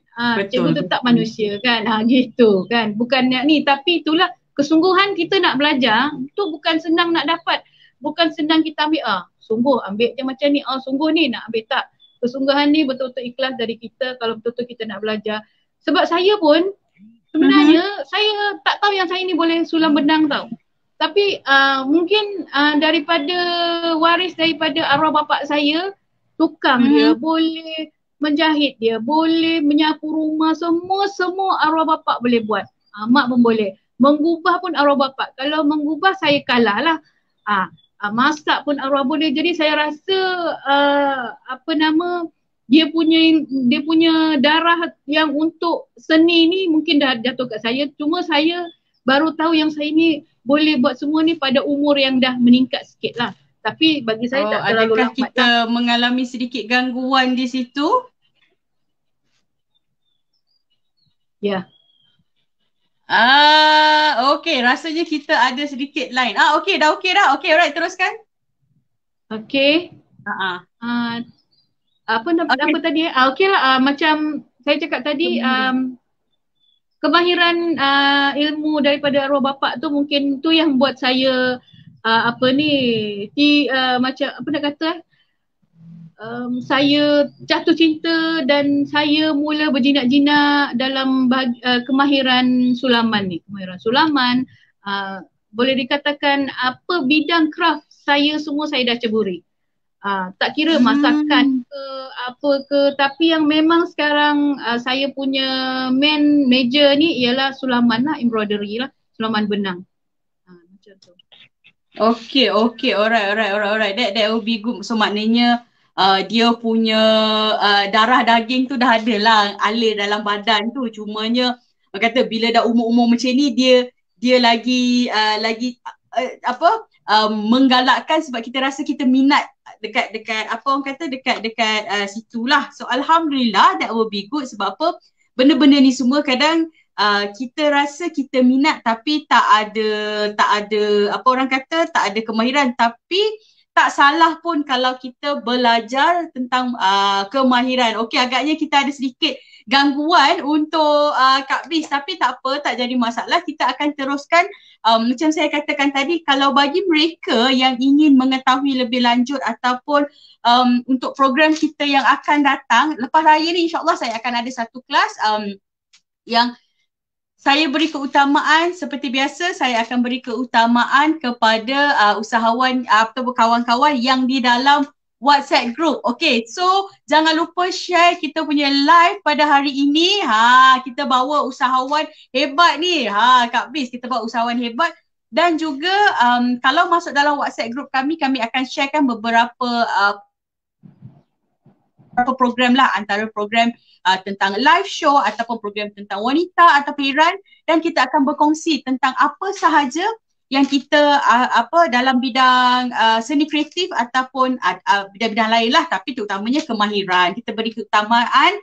Cikgu tetap manusia kan. Gitu kan. Bukan ni, tapi itulah kesungguhan kita nak belajar tu bukan senang nak dapat. Bukan senang kita ambil sungguh ambil je macam ni, sungguh ni nak ambil, tak. Kesungguhan ni betul-betul ikhlas dari kita kalau betul-betul kita nak belajar. Sebab saya pun sebenarnya saya tak tahu yang saya ni boleh sulam benang tau. Tapi mungkin daripada waris daripada arwah bapa saya, tukang dia, boleh menjahit dia, boleh menyapu rumah, semua arwah bapa boleh buat. Mak pun boleh. Mengubah pun arwah bapa. Kalau mengubah saya kalah lah. Masak pun arwah boleh. Jadi saya rasa dia punya darah yang untuk seni ni mungkin dah jatuh kat saya. Cuma saya baru tahu yang saya ni boleh buat semua ni pada umur yang dah meningkat sikit lah. Tapi bagi saya tak terlalu lambat. Adakah kita mengalami sedikit gangguan di situ? Ya. Okey, rasanya kita ada sedikit line. Okey dah. Okey, alright, teruskan. Okey. Apa tadi? Okey lah, macam saya cakap tadi, kemahiran ilmu daripada arwah bapa tu mungkin tu yang buat saya macam apa nak kata, saya jatuh cinta dan saya mula berjinak-jinak dalam kemahiran sulaman ni. Kemahiran sulaman, boleh dikatakan apa bidang craft saya semua saya dah ceburi. Tak kira masakan ke apa ke, tapi yang memang sekarang saya punya main major ni ialah sulaman lah, embroidery lah, sulaman benang. Macam tu. Okay, alright. That will be good. So maknanya dia punya darah daging tu dah ada lah alir dalam badan tu. Cumanya kata bila dah umur-umur macam ni dia lagi menggalakkan sebab kita rasa kita minat dekat apa orang kata dekat situlah. So alhamdulillah, that will be good. Sebab apa, benda-benda ni semua kadang kita rasa kita minat tapi tak ada apa orang kata, tak ada kemahiran. Tapi tak salah pun kalau kita belajar tentang kemahiran. Okey, agaknya kita ada sedikit gangguan untuk Kak Bis, tapi tak apa, tak jadi masalah. Kita akan teruskan. Macam saya katakan tadi, kalau bagi mereka yang ingin mengetahui lebih lanjut ataupun untuk program kita yang akan datang lepas raya ni, insyaAllah saya akan ada satu kelas yang saya beri keutamaan. Seperti biasa, saya akan beri keutamaan kepada usahawan atau kawan-kawan yang di dalam WhatsApp group. Okay, so jangan lupa share kita punya live pada hari ini. Kita bawa usahawan hebat ni. Kak Bis, kita bawa usahawan hebat. Dan juga kalau masuk dalam WhatsApp group kami akan sharekan beberapa program lah, antara program tentang live show ataupun program tentang wanita atau pilihan, dan kita akan berkongsi tentang apa sahaja yang kita dalam bidang seni kreatif ataupun bidang-bidang lain lah, tapi terutamanya kemahiran. Kita beri keutamaan.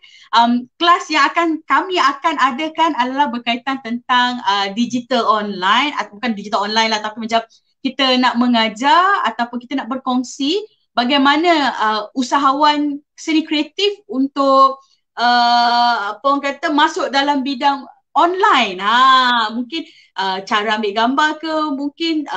Kelas yang kami akan adakan adalah berkaitan tentang digital online, atau bukan digital online lah, tapi macam kita nak mengajar ataupun kita nak berkongsi bagaimana usahawan seni kreatif untuk apa orang kata masuk dalam bidang online. Mungkin cara ambil gambar ke, mungkin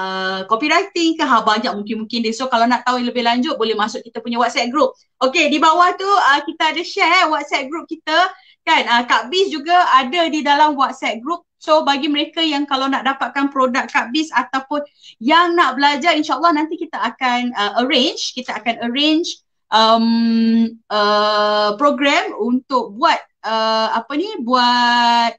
copywriting ke, banyak mungkin dia. So kalau nak tahu lebih lanjut boleh masuk kita punya WhatsApp group. Okay, di bawah tu kita ada share WhatsApp group kita kan. Kak Bis juga ada di dalam WhatsApp group. So bagi mereka yang kalau nak dapatkan produk Kak Bis ataupun yang nak belajar, insyaAllah nanti kita akan arrange program untuk buat buat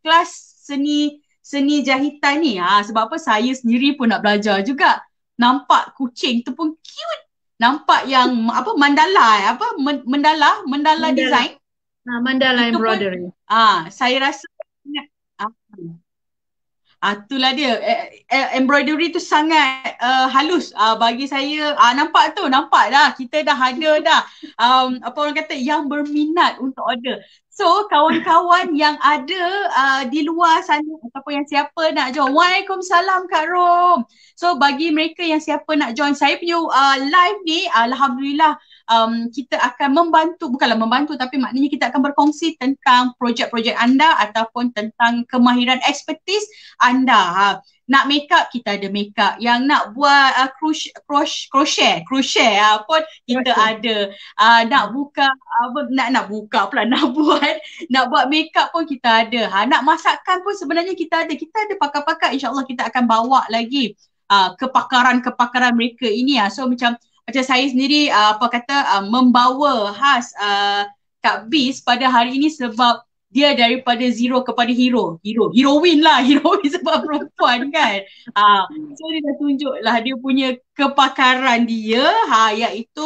kelas seni jahitan ni. Sebab apa, saya sendiri pun nak belajar juga. Nampak kucing tu pun cute. Nampak yang mandala design. Mandala embroidery. Saya rasa Itulah dia. Embroidery tu sangat halus bagi saya. Nampak tu, nampak dah. Kita dah ada dah. Apa orang kata, yang berminat untuk order. So, kawan-kawan yang ada di luar sana ataupun yang siapa nak join. Waalaikumsalam Kak Rom. So, bagi mereka yang siapa nak join saya punya live ni, Alhamdulillah kita akan membantu, bukanlah membantu tapi maknanya kita akan berkongsi tentang projek-projek anda ataupun tentang kemahiran expertise anda. Nak makeup, kita ada makeup. Yang nak buat crochet pun kita ada. Nak buka nak buka pula nak buat makeup pun kita ada. Nak masakkan pun sebenarnya kita ada. Kita ada pakar-pakar, insya-Allah kita akan bawa lagi kepakaran-kepakaran mereka ini. So macam saya sendiri membawa khas Kak Bis pada hari ini sebab dia daripada zero kepada heroin sebab perempuan kan. So dia dah tunjuk lah dia punya kepakaran dia iaitu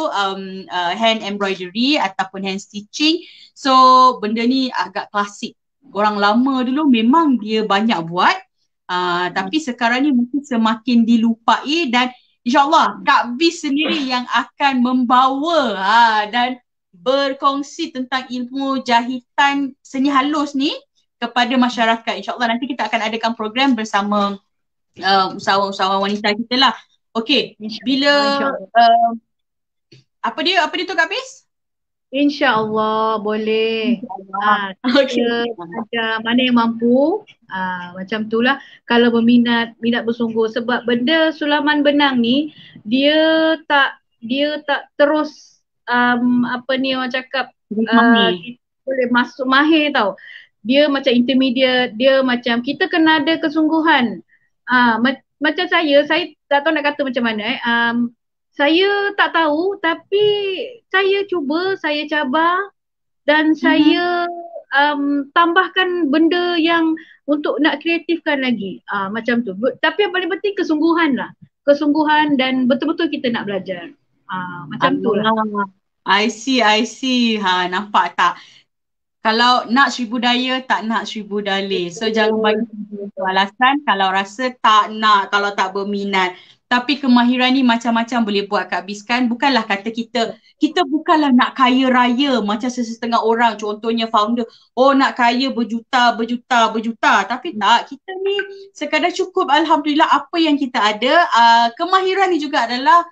hand embroidery ataupun hand stitching. So benda ni agak klasik. Orang lama dulu memang dia banyak buat, tapi sekarang ni mungkin semakin dilupai dan InsyaAllah Kak Bis sendiri yang akan membawa dan berkongsi tentang ilmu jahitan seni halus ni kepada masyarakat. InsyaAllah nanti kita akan adakan program bersama usahawan-usahawan wanita kita lah. Okey, bila apa dia tu Kak Bis? InsyaAllah boleh. Okay. Mana yang mampu, macam itulah. Kalau berminat bersungguh, sebab benda sulaman benang ni dia tak terus orang cakap boleh masuk mahir tau. Dia macam intermediate, dia macam kita kena ada kesungguhan. Macam saya tak tahu nak kata macam mana. Saya tak tahu tapi saya cuba, saya cabar dan saya tambahkan benda yang untuk nak kreatifkan lagi. Macam tu. Tapi yang paling penting kesungguhan lah. Kesungguhan dan betul-betul kita nak belajar. Macam tu lah. I see. Nampak tak? Kalau nak seribu daya, tak nak seribu dalih. So jangan bagi alasan kalau rasa tak nak, kalau tak berminat. Tapi kemahiran ni macam-macam boleh buat Kak Bis kan. Bukanlah kata kita bukanlah nak kaya raya macam sesetengah orang. Contohnya founder, nak kaya berjuta. Tapi tak, kita ni sekadar cukup Alhamdulillah apa yang kita ada. Kemahiran ni juga adalah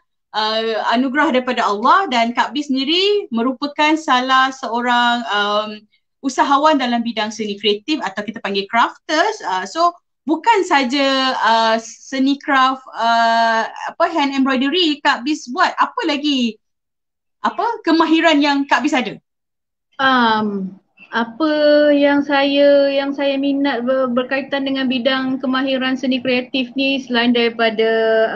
anugerah daripada Allah dan Kak Bis sendiri merupakan salah seorang usahawan dalam bidang seni kreatif atau kita panggil crafters. So bukan saja seni craft hand embroidery Kak Bis buat, apa lagi kemahiran yang Kak Bis ada? Apa yang saya minat berkaitan dengan bidang kemahiran seni kreatif ni, selain daripada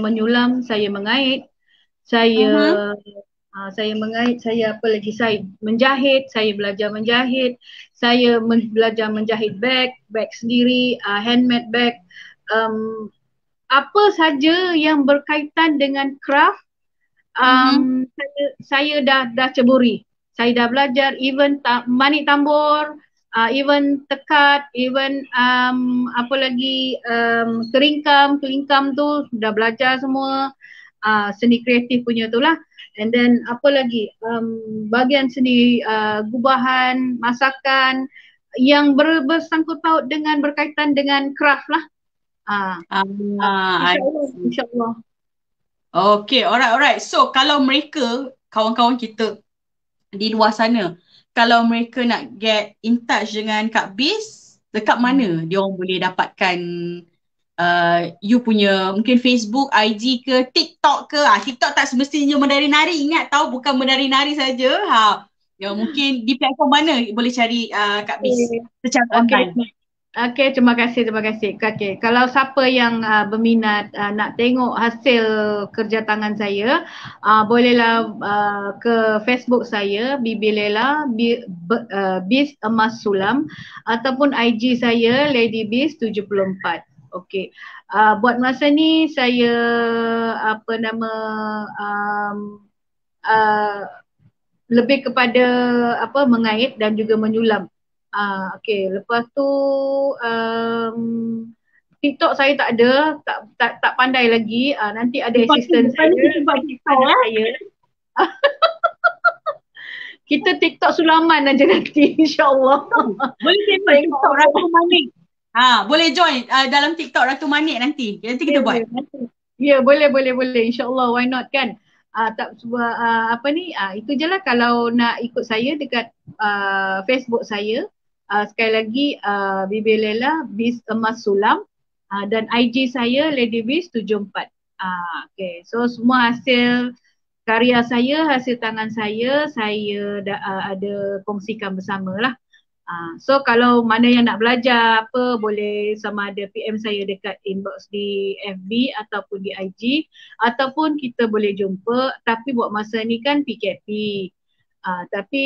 menyulam, saya mengait, saya mengait, saya menjahit, saya belajar menjahit, saya belajar menjahit bag sendiri, handmade bag, apa saja yang berkaitan dengan craft, saya dah ceburi. Saya dah belajar, even manik tambur, even tekat, even kelingkam tu dah belajar semua. Seni kreatif punya tu lah. And then apa lagi, bahagian seni gubahan, masakan yang bersangkut paut dengan berkaitan dengan craft lah. InsyaAllah. Okay, alright. So kalau mereka, kawan-kawan kita di luar sana, kalau mereka nak get in touch dengan Kak Bis, dekat mana dia orang boleh dapatkan you punya mungkin Facebook, IG ke, TikTok ke? TikTok tak semestinya menari-nari, ingat tahu, bukan menari-nari saja. Ya, mungkin di platform mana boleh cari Kak Bis secara online? Okay, terima kasih. Okay, kalau siapa yang berminat nak tengok hasil kerja tangan saya, bolehlah ke Facebook saya, Bibi Lela, Bis Emas Sulam, ataupun IG saya, Lady Bis 74. Okay, buat masa ni saya lebih kepada mengait dan juga menyulam. Okay, lepas tu TikTok saya tak ada, tak pandai lagi. Nanti ada assistant saya. Kita buat TikTok saya. Kita TikTok sulaman aja nanti, insyaAllah. Boleh tengok TikTok Ratu Manik. Boleh join dalam TikTok Ratu Manik nanti. Nanti kita buat. Ya, boleh. InsyaAllah, why not kan? Tak sebuah itu je lah kalau nak ikut saya dekat Facebook saya. Sekali lagi Bibi Lela Biz Emas Sulam, dan IG saya Lady Biz 74. Okay, so semua hasil karya saya, hasil tangan saya ada kongsikan bersama lah. So kalau mana yang nak belajar apa, boleh sama ada PM saya dekat inbox di FB ataupun di IG, ataupun kita boleh jumpa. Tapi buat masa ni kan PKP. Tapi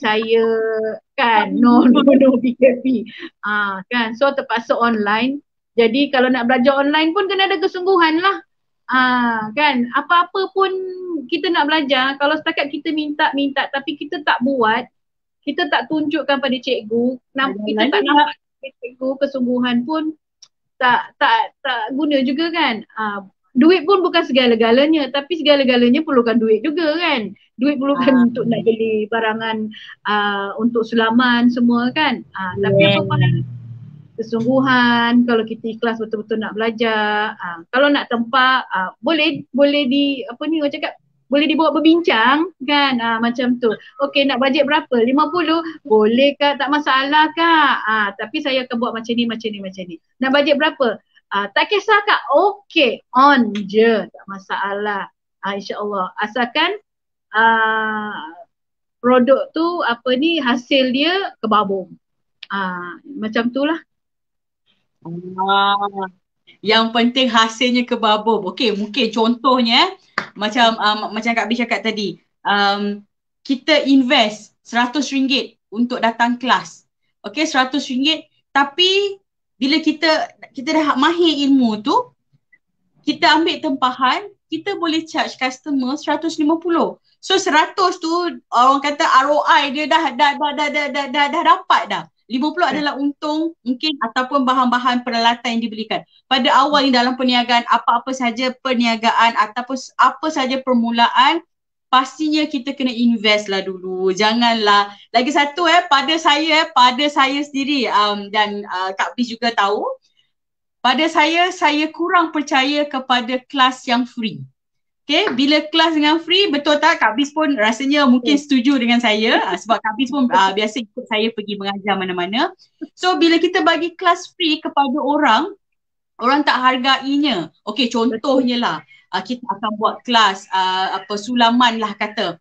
saya kan no PKP. Kan, so terpaksa online. Jadi kalau nak belajar online pun kena ada kesungguhan lah. Kan, apa-apa pun kita nak belajar, kalau setakat kita minta tapi kita tak buat, kita tak tunjukkan pada cikgu, kita tak nampak cikgu, kesungguhan pun tak guna juga kan. Duit pun bukan segala-galanya, tapi segala-galanya perlukan duit juga kan. Duit perlukan untuk nak beli barangan untuk sulaman semua kan. Tapi apa-apa kesungguhan, kalau kita ikhlas betul-betul nak belajar, kalau nak tempat boleh di orang cakap boleh dibawa berbincang kan, macam tu. Okey, nak bajet berapa? 50? Boleh kak, tak masalah kak. Tapi saya akan buat macam ni. Nak bajet berapa? Tak kisah kak. Okey, on je, tak masalah. InsyaAllah. Asalkan produk tu hasil dia kebabung. Macam tu lah. Yang penting hasilnya kebabum. Okey, mungkin contohnya macam Kak Bi cakap tadi, kita invest RM100 untuk datang kelas. Okey, RM100, tapi bila kita dah mahir ilmu tu, kita ambil tempahan, kita boleh charge customer RM150. So 100 tu orang kata ROI dia dah dapat dah. 50 adalah untung mungkin ataupun bahan-bahan peralatan yang dibelikan. Pada awal ni dalam perniagaan, apa-apa saja perniagaan ataupun apa saja permulaan, pastinya kita kena invest lah dulu. Janganlah. Lagi satu pada saya sendiri dan Kak Bis juga tahu, pada saya kurang percaya kepada kelas yang free. Okay, bila kelas dengan free, betul tak? Kak Bis pun rasanya mungkin setuju dengan saya sebab Kak Bis pun biasa ikut saya pergi mengajar mana-mana. So bila kita bagi kelas free kepada orang tak hargainya. Okay, contohnya lah, kita akan buat kelas sulaman lah kata,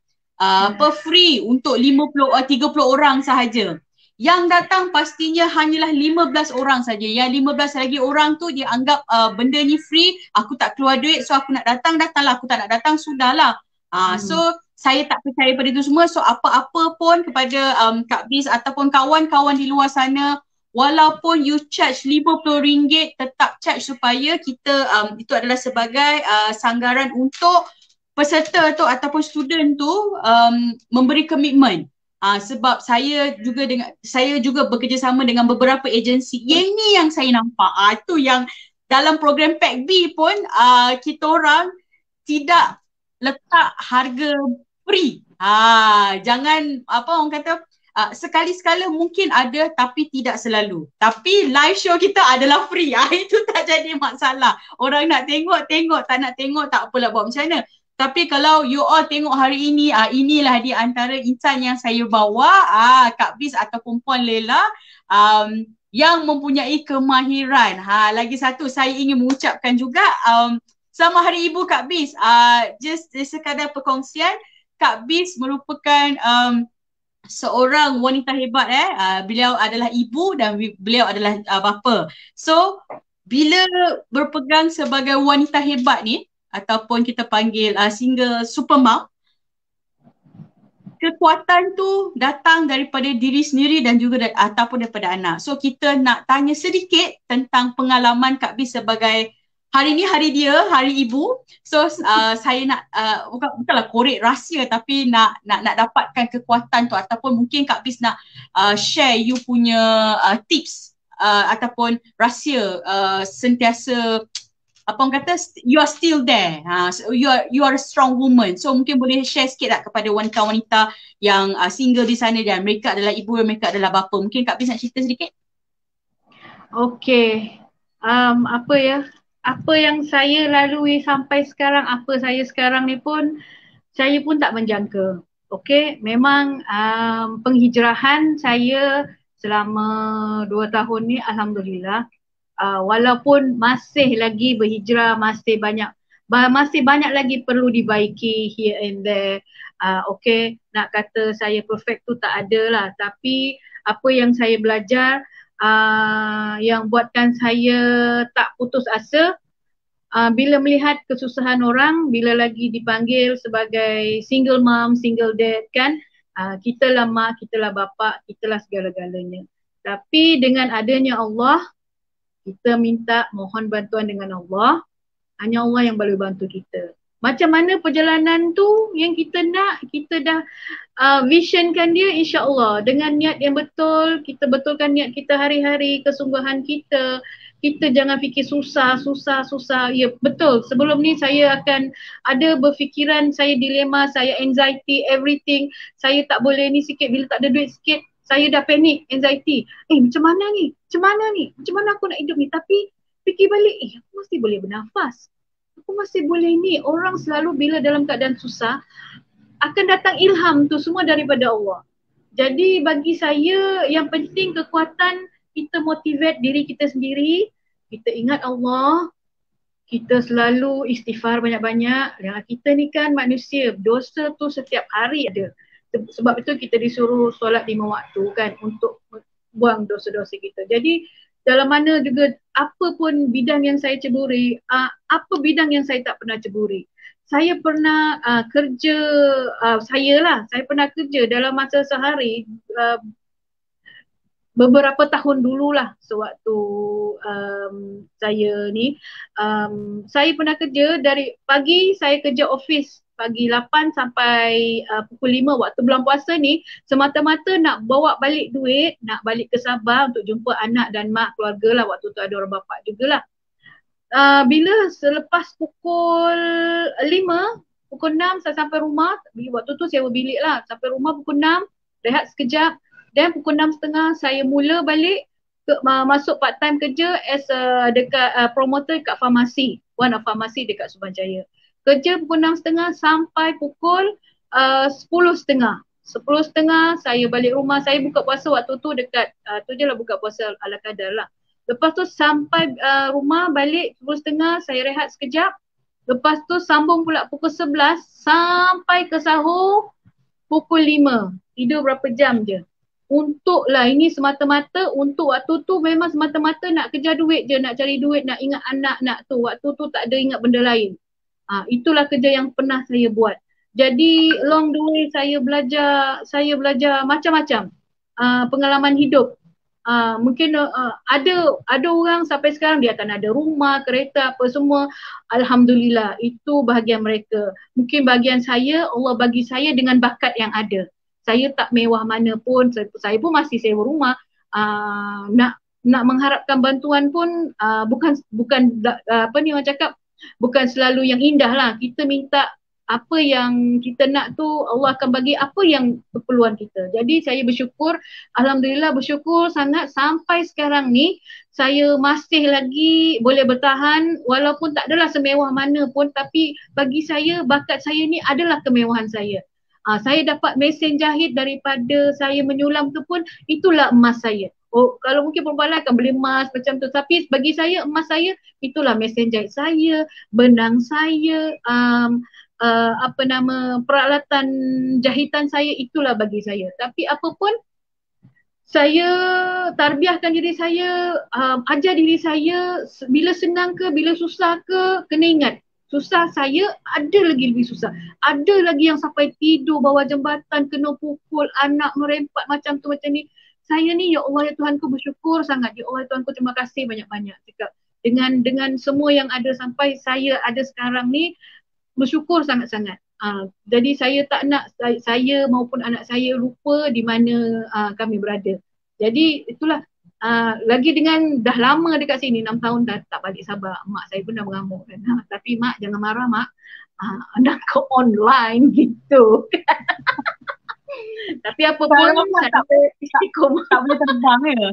free untuk 30 orang sahaja. Yang datang pastinya hanyalah 15 orang saja. Yang 15 lagi orang tu dia anggap benda ni free, aku tak keluar duit, so aku nak datanglah, aku tak nak datang, sudahlah. So saya tak percaya pada itu semua. So apa-apa pun kepada Kak Bis ataupun kawan-kawan di luar sana, walaupun you charge RM50, tetap charge supaya kita itu adalah sebagai sanggaran untuk peserta tu ataupun student tu memberi komitmen. Sebab saya juga bekerjasama dengan beberapa agensi. Yang ni yang saya nampak. Itu yang dalam program Pack B pun kita orang tidak letak harga free. Jangan orang kata sekali-sekala mungkin ada tapi tidak selalu. Tapi live show kita adalah free. Itu tak jadi masalah. Orang nak tengok, tak nak tengok tak apalah, buat macam mana. Tapi kalau you all tengok hari ini, inilah di antara insan yang saya bawa, Kak Bis ataupun Puan Lela yang mempunyai kemahiran. Lagi satu saya ingin mengucapkan juga selamat Hari Ibu Kak Bis. Just sekadar perkongsian, Kak Bis merupakan seorang wanita hebat. Beliau adalah ibu dan beliau adalah bapa. So bila berpegang sebagai wanita hebat ni, ataupun kita panggil single super mom, kekuatan tu datang daripada diri sendiri dan juga ataupun daripada anak. So kita nak tanya sedikit tentang pengalaman Kak Bis sebagai hari ni hari dia, hari ibu. So saya nak bukanlah korek rahsia, tapi nak dapatkan kekuatan tu, ataupun mungkin Kak Bis nak share you punya tips ataupun rahsia sentiasa apa orang kata, you are still there. So you are a strong woman. So mungkin boleh share sikit tak kepada wanita-wanita yang single di sana dan mereka adalah ibu, mereka adalah bapa. Mungkin Kak Bis nak cerita sedikit? Okay. Apa yang saya lalui sampai sekarang, apa saya sekarang ni pun, saya pun tak menjangka. Okay, memang penghijrahan saya selama 2 tahun ni alhamdulillah, walaupun masih lagi berhijrah, masih banyak lagi perlu dibaiki here and there. Okay, nak kata saya perfect tu tak ada lah, tapi apa yang saya belajar yang buatkan saya tak putus asa, bila melihat kesusahan orang, bila lagi dipanggil sebagai single mom, single dad kan, kita lah mak, kita lah bapa, kita lah segala-galanya. Tapi dengan adanya Allah, kita minta mohon bantuan dengan Allah, hanya Allah yang boleh bantu kita. Macam mana perjalanan tu yang kita nak, kita dah visionkan dia, insya-Allah dengan niat yang betul, kita betulkan niat kita hari-hari, kesungguhan kita. Kita jangan fikir susah. Ya betul, sebelum ni saya akan ada berfikiran, saya dilema, saya anxiety, everything. Saya tak boleh ni sikit, bila tak ada duit sikit, saya dah panik, anxiety. Macam mana ni? Macam mana aku nak hidup ni? Tapi fikir balik, aku masih boleh bernafas. Aku masih boleh ni. Orang selalu bila dalam keadaan susah, akan datang ilham tu semua daripada Allah. Jadi bagi saya yang penting kekuatan, kita motivate diri kita sendiri, kita ingat Allah, kita selalu istighfar banyak-banyak. Kita ni kan manusia, dosa tu setiap hari ada. Sebab itu kita disuruh solat 5 waktu kan, untuk buang dosa-dosa kita. Jadi dalam mana juga, apa pun bidang yang saya ceburi, apa bidang yang saya tak pernah ceburi. Saya pernah kerja, saya pernah kerja dalam masa sehari beberapa tahun dululah, sewaktu saya ni, saya pernah kerja dari pagi, saya kerja office pagi 8 sampai pukul 5 waktu bulan puasa ni, semata-mata nak bawa balik duit, nak balik ke Sabah untuk jumpa anak dan mak keluarga lah, waktu tu ada orang bapa jugalah. Bila selepas pukul 5, pukul 6 saya sampai rumah, waktu tu sewa bilik lah, sampai rumah pukul 6, rehat sekejap, dan pukul 6.30 saya mula balik masuk part time kerja as dekat promoter kat farmasi, one of farmasi dekat Subanjaya. Kerja pukul 6.30 sampai pukul 10.30. 10.30 saya balik rumah, saya buka puasa waktu tu dekat tu je lah, buka puasa ala kadar lah. Lepas tu sampai rumah balik 10.30, saya rehat sekejap. Lepas tu sambung pula pukul 11 sampai ke sahur pukul 5. Tidur berapa jam je. Untuklah, ini semata-mata untuk waktu tu memang semata-mata nak kejar duit je, nak cari duit, nak ingat anak, nak tu. Waktu tu tak ada ingat benda lain. Itulah kerja yang pernah saya buat. Jadi along the way saya belajar macam-macam pengalaman hidup. Mungkin ada orang sampai sekarang dia akan ada rumah, kereta, apa semua. Alhamdulillah, itu bahagian mereka. Mungkin bahagian saya, Allah bagi saya dengan bakat yang ada. Saya tak mewah mana pun, saya pun masih sewa rumah. Nak mengharapkan bantuan pun bukan apa ni orang cakap, bukan selalu yang indah lah. Kita minta apa yang kita nak tu, Allah akan bagi apa yang keperluan kita. Jadi saya bersyukur, alhamdulillah bersyukur sangat sampai sekarang ni saya masih lagi boleh bertahan walaupun tak adalah semewah mana pun, tapi bagi saya bakat saya ni adalah kemewahan saya. Saya dapat mesin jahit daripada saya menyulam tu pun itulah emas saya. Kalau mungkin perempuan akan beli emas macam tu, tapi bagi saya emas saya itulah mesin jahit saya, benang saya, peralatan jahitan saya, itulah bagi saya. Tapi apa pun saya tarbiyahkan diri saya, ajar diri saya, bila senang ke, bila susah ke, kena ingat susah saya ada lagi lebih susah. Ada lagi yang sampai tidur bawah jambatan, kena pukul, anak merempat macam tu macam ni. Saya ni, ya Allah ya Tuhanku, bersyukur sangat. Ya Allah ya Tuhanku, terima kasih banyak-banyak. Cakap dengan semua yang ada sampai saya ada sekarang ni, bersyukur sangat-sangat. Jadi saya tak nak saya maupun anak saya lupa di mana kami berada. Jadi itulah, lagi dengan dah lama dekat sini, 6 tahun dah tak balik Sabah. Mak saya pun dah mengamuk kan. Tapi mak jangan marah mak, anak kau online gitu. Tapi apa pun saya istiqomah. Tak boleh terbang ya.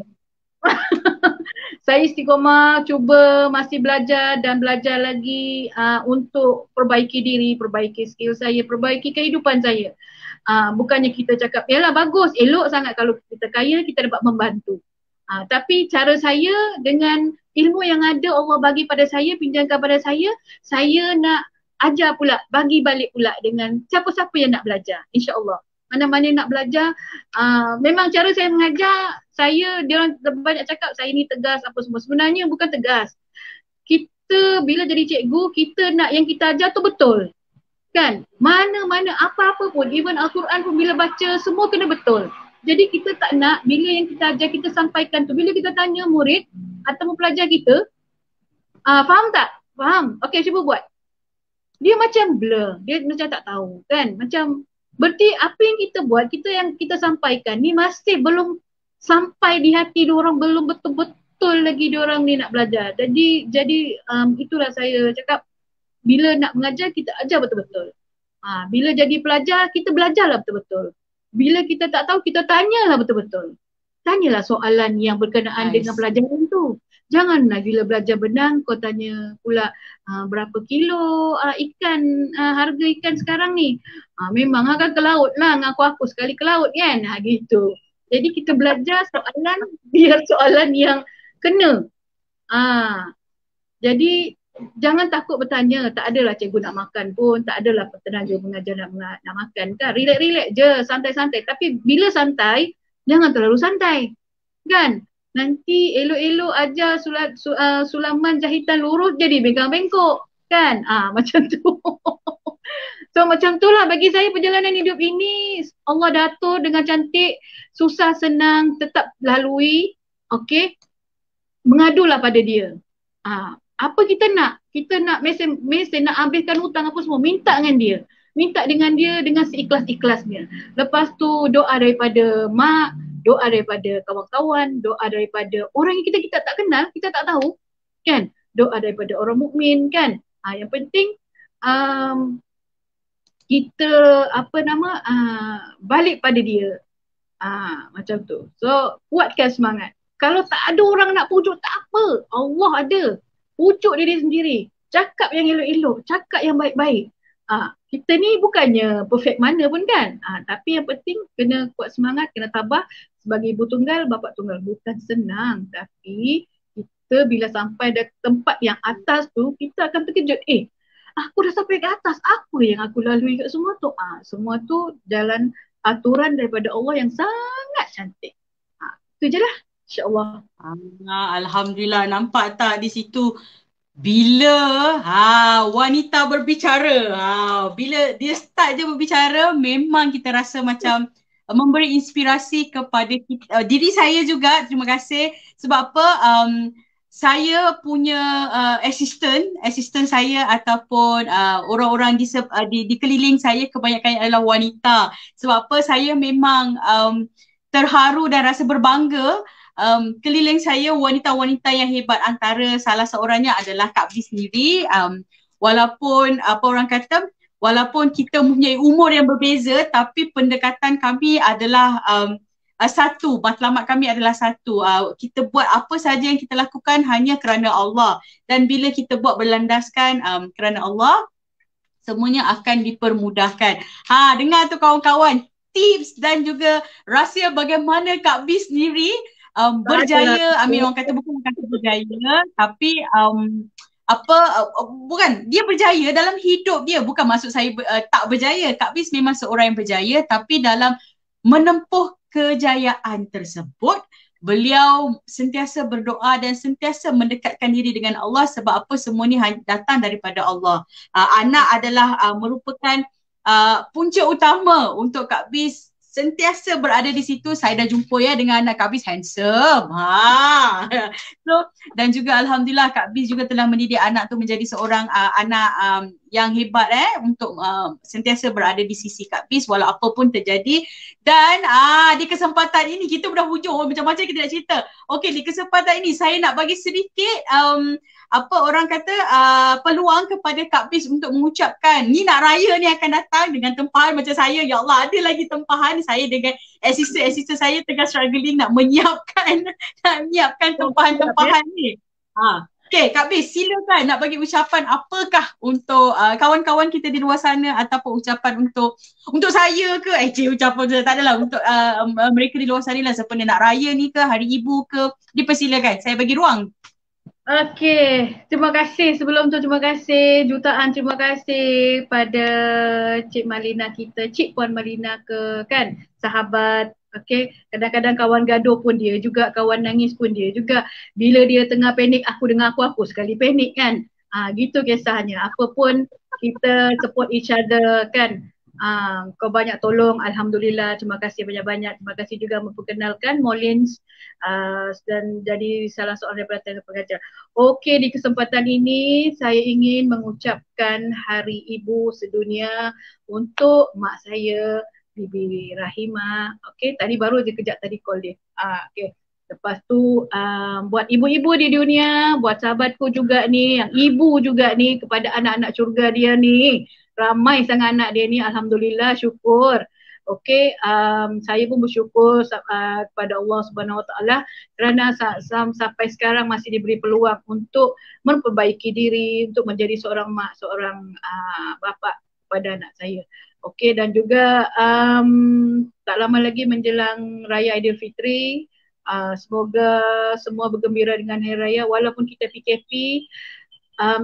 Saya istiqomah cuba masih belajar dan belajar lagi untuk perbaiki diri, perbaiki skill saya, perbaiki kehidupan saya. Bukannya kita cakap, yalah bagus, elok sangat kalau kita kaya, kita dapat membantu. Tapi cara saya dengan ilmu yang ada Allah bagi pada saya, pinjamkan pada saya nak ajar pula, bagi balik pula dengan siapa-siapa yang nak belajar, insya-Allah. Mana-mana nak belajar, memang cara saya mengajar, dia orang banyak cakap saya ni tegas apa semua. Sebenarnya bukan tegas. Kita bila jadi cikgu, kita nak yang kita ajar tu betul. Kan? Mana-mana apa-apa pun, even Al-Quran pun bila baca semua kena betul. Jadi kita tak nak bila yang kita ajar kita sampaikan tu, bila kita tanya murid atau pelajar kita, faham tak? Faham? Okey, cuba buat. Dia macam blur, dia macam tak tahu kan? Macam berarti apa yang kita buat, yang kita sampaikan ni masih belum sampai di hati diorang, belum betul-betul lagi diorang ni nak belajar. Jadi itulah saya cakap, bila nak mengajar kita ajar betul-betul. Bila jadi pelajar kita belajarlah betul-betul. Bila kita tak tahu kita tanyalah betul-betul. Tanyalah soalan yang berkenaan dengan pelajaran tu. Janganlah bila belajar benang kau tanya pula berapa kilo ikan, harga ikan sekarang ni. Memang akan ke laut lah, ngaku-aku sekali ke laut kan. Gitu. Jadi kita belajar soalan biar soalan yang kena. Jadi jangan takut bertanya. Tak adalah cikgu nak makan pun, tak adalah petenaga mengajar nak makan kan. Relax-relax je, santai-santai. Tapi bila santai, jangan terlalu santai. Kan? Nanti elok-elok ajar sulaman jahitan lurus jadi bengkak-bengkok. Kan? Macam tu. So macam tu lah bagi saya perjalanan hidup ini. Allah dah atur dengan cantik, susah senang tetap lalui. Okay? Mengadulah pada dia. Apa kita nak? Kita nak mesin nak habiskan hutang apa semua. Minta dengan dia. Minta dengan dia dengan seikhlas-ikhlasnya. Lepas tu doa daripada mak, doa daripada kawan-kawan, doa daripada orang yang kita tak kenal, kita tak tahu. Kan? Doa daripada orang mukmin kan? Yang penting kita balik pada dia. Macam tu. So kuatkan semangat. Kalau tak ada orang nak pujuk tak apa. Allah ada. Pujuk diri sendiri. Cakap yang elok-elok. Cakap yang baik-baik. Kita ni bukannya perfect mana pun kan. Tapi yang penting kena kuat semangat, kena tabah. Sebagai ibu tunggal, bapa tunggal. Bukan senang. Tapi kita bila sampai di tempat yang atas tu, kita akan terkejut. Aku dah sampai ke atas. Apa yang aku lalui kat semua tu? Semua tu jalan aturan daripada Allah yang sangat cantik. Itu je lah. InsyaAllah. Alhamdulillah, nampak tak di situ bila wanita berbicara, bila dia start je berbicara, memang kita rasa macam memberi inspirasi kepada diri saya juga. Terima kasih sebab apa, saya punya assistant saya ataupun orang-orang di keliling saya kebanyakan adalah wanita. Sebab apa, saya memang terharu dan rasa berbangga. Keliling saya wanita-wanita yang hebat, antara salah seorangnya adalah Kak B sendiri. Walaupun walaupun kita mempunyai umur yang berbeza, tapi pendekatan kami adalah satu, matlamat kami adalah satu. Kita buat apa saja yang kita lakukan hanya kerana Allah, dan bila kita buat berlandaskan kerana Allah, semuanya akan dipermudahkan. Dengar tu kawan-kawan, tips dan juga rahsia bagaimana Kak B sendiri berjaya. Amin, orang kata bukan kata berjaya, tapi bukan, dia berjaya dalam hidup dia. Bukan maksud saya tak berjaya. Kak Bis memang seorang yang berjaya, tapi dalam menempuh kejayaan tersebut, beliau sentiasa berdoa dan sentiasa mendekatkan diri dengan Allah. Sebab apa, semua ni datang daripada Allah. Anak adalah merupakan punca utama untuk Kak Bis sentiasa berada di situ. Saya dah jumpa ya dengan anak Kak Bis, handsome. So, dan juga alhamdulillah Kak Bis juga telah mendidik anak tu menjadi seorang anak yang hebat untuk sentiasa berada di sisi Kak Bis walau apa pun terjadi. Dan di kesempatan ini kita dah hujung, macam-macam kita nak cerita. Okey, di kesempatan ini saya nak bagi sedikit apa orang kata peluang kepada Kak Bis untuk mengucapkan ni nak raya ni akan datang dengan tempahan macam saya. Ya Allah, ada lagi tempahan. Saya dengan assistant saya tengah struggling nak menyiapkan tempahan-tempahan ni. Okay, Kak Bis, silakan nak bagi ucapan apakah untuk kawan-kawan kita di luar sana ataupun ucapan untuk saya ke? Ucapan tak adalah untuk mereka di luar sana lah, seperti nak raya ni ke, hari ibu ke, dipersilakan. Saya bagi ruang. Okey, terima kasih. Sebelum tu terima kasih, jutaan terima kasih pada Cik Malina kita, Cik Puan Malina ke kan, sahabat. Okey, kadang-kadang kawan gaduh pun dia juga, kawan nangis pun dia juga. Bila dia tengah panik, aku dengar aku sekali panik kan. Gitu kisahnya. Apa pun kita support each other kan. Kau banyak tolong, alhamdulillah, terima kasih banyak-banyak. Terima kasih juga memperkenalkan Molins dan jadi salah seorang daripada pengajar. Okey, di kesempatan ini saya ingin mengucapkan Hari Ibu Sedunia untuk mak saya, Bibi Rahimah. Okey, tadi baru je kejap tadi call dia. Okey. Lepas tu buat ibu-ibu di dunia, buat sahabatku juga ni, yang ibu juga ni, kepada anak-anak syurga dia ni. Ramai sangat anak dia ni, alhamdulillah, syukur. Okey, saya pun bersyukur kepada Allah Subhanahu Wa Taala kerana sampai sekarang masih diberi peluang untuk memperbaiki diri, untuk menjadi seorang mak, seorang bapa kepada anak saya. Okey, dan juga tak lama lagi menjelang Raya Aidilfitri. Semoga semua bergembira dengan Hari Raya walaupun kita PKP.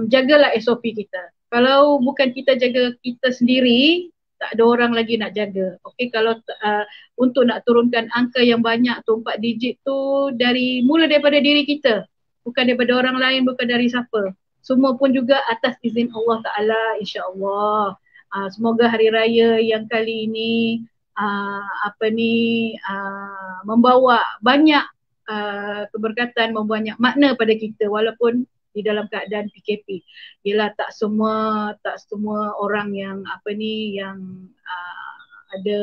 Jagalah SOP kita. Kalau bukan kita jaga kita sendiri, tak ada orang lagi nak jaga. Okey, kalau untuk nak turunkan angka yang banyak tu, 4 digit tu, mula daripada diri kita. Bukan daripada orang lain, bukan dari siapa. Semua pun juga atas izin Allah Ta'ala, insya-Allah. Semoga Hari Raya yang kali ini membawa banyak keberkatan, membawa banyak makna pada kita walaupun di dalam keadaan PKP. Ialah tak semua orang yang ada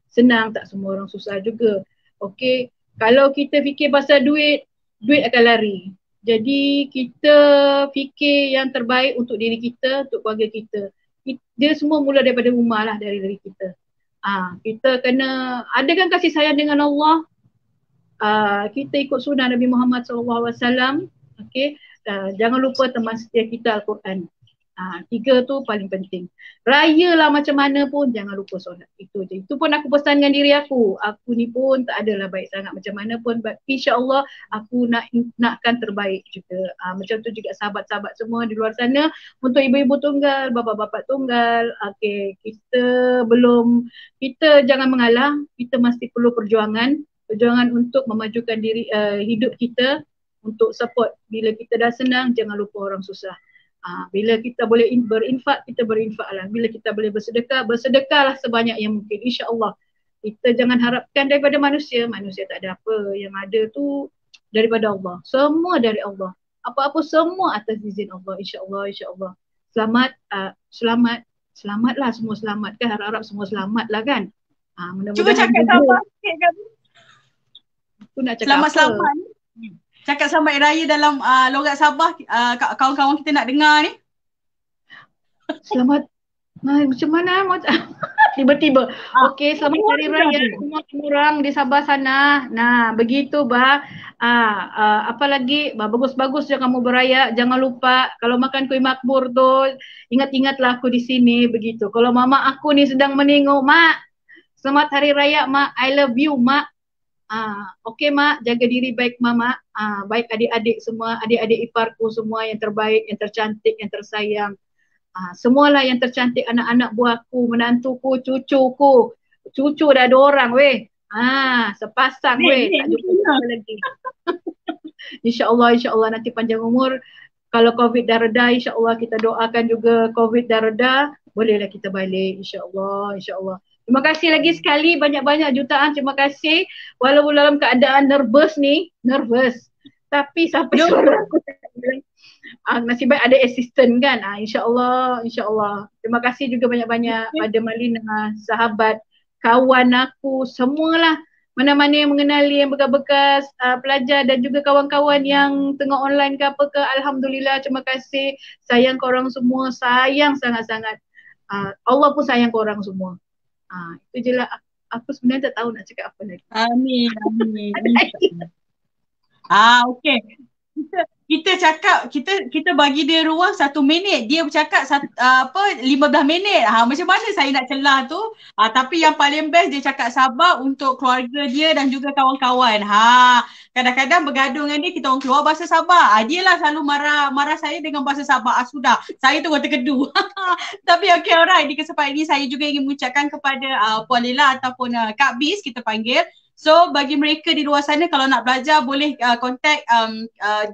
senang, tak semua orang susah juga. Okey, kalau kita fikir pasal duit akan lari. Jadi kita fikir yang terbaik untuk diri kita, untuk keluarga kita. Dia semua mula daripada rumah lah, dari diri kita. Kita kena adakan kasih sayang dengan Allah. Kita ikut sunnah Nabi Muhammad SAW. Okey, jangan lupa teman setia kita Al-Quran. 3 tu paling penting. Raya lah macam mana pun jangan lupa solat. Itu je. Itu pun aku pesan dengan diri aku. Aku ni pun tak adalah baik sangat macam mana pun, but insya-Allah aku nakkan terbaik juga. Macam tu juga sahabat-sahabat semua di luar sana, untuk ibu-ibu tunggal, bapa-bapa tunggal. Okey, kita jangan mengalah, kita masih perlu perjuangan untuk memajukan diri hidup kita, untuk support. Bila kita dah senang, jangan lupa orang susah. Bila kita boleh berinfak, kita berinfaklah. Bila kita boleh bersedekah, bersedekahlah sebanyak yang mungkin, insya-Allah. Kita jangan harapkan daripada manusia tak ada apa. Yang ada tu daripada Allah. Semua dari Allah. Apa-apa semua atas izin Allah, insya-Allah. Selamatlah, semua selamat kan. Harap-harap semua selamatlah kan. Cuba cakap sabar sikit kan. Aku nak cakap selamat. Cakap selamat raya dalam logat Sabah, kawan-kawan kita nak dengar ni. Selamat, macam mana? Tiba-tiba. Okey, selamat hari raya semua orang di Sabah sana. Nah, begitu bah. Apa lagi? Bagus-bagus je kamu beraya. Jangan lupa kalau makan kuih makbur tu, ingat-ingatlah aku di sini, begitu. Kalau mama aku ni sedang menengok, mak, selamat hari raya mak, I love you mak. Okey mak, jaga diri baik mama. Baik adik-adik semua, adik-adik iparku semua yang terbaik, yang tercantik, yang tersayang. Semualah yang tercantik, anak-anak buahku, menantuku, cucuku. Cucu dah 2 orang weh. Sepasang weh, tak jumpa lagi. InsyaAllah nanti panjang umur. Kalau COVID dah reda, insyaAllah kita doakan juga COVID dah reda, bolehlah kita balik, insyaAllah. Terima kasih lagi sekali banyak-banyak jutaan. Terima kasih. Walaupun dalam keadaan nervous, tapi sampai suara aku nasib baik ada assistant kan. InsyaAllah. Terima kasih juga banyak-banyak pada Malina, sahabat, kawan aku, semualah. Mana-mana yang mengenali, yang bekas-bekas pelajar dan juga kawan-kawan yang tengah online ke apa ke. Alhamdulillah, terima kasih. Sayang korang semua, sayang sangat-sangat. Allah pun sayang korang semua. Itu je lah. Aku sebenarnya tak tahu nak cakap apa lagi. Amin. Okay. Kita cakap, kita bagi dia ruang 1 minit. Dia bercakap 15 minit. Macam mana saya nak celah tu? Tapi yang paling best dia cakap sabar untuk keluarga dia dan juga kawan-kawan. Kadang-kadang bergaduh dengan dia, kita orang keluar bahasa Sabah. Dia lah selalu marah saya dengan bahasa Sabah. Sudah, saya tu orang terkedu. Tapi okay, alright. Di kesempatan ini saya juga ingin mengucapkan kepada Puan Lela ataupun Kak Bis kita panggil. So bagi mereka di luar sana kalau nak belajar boleh contact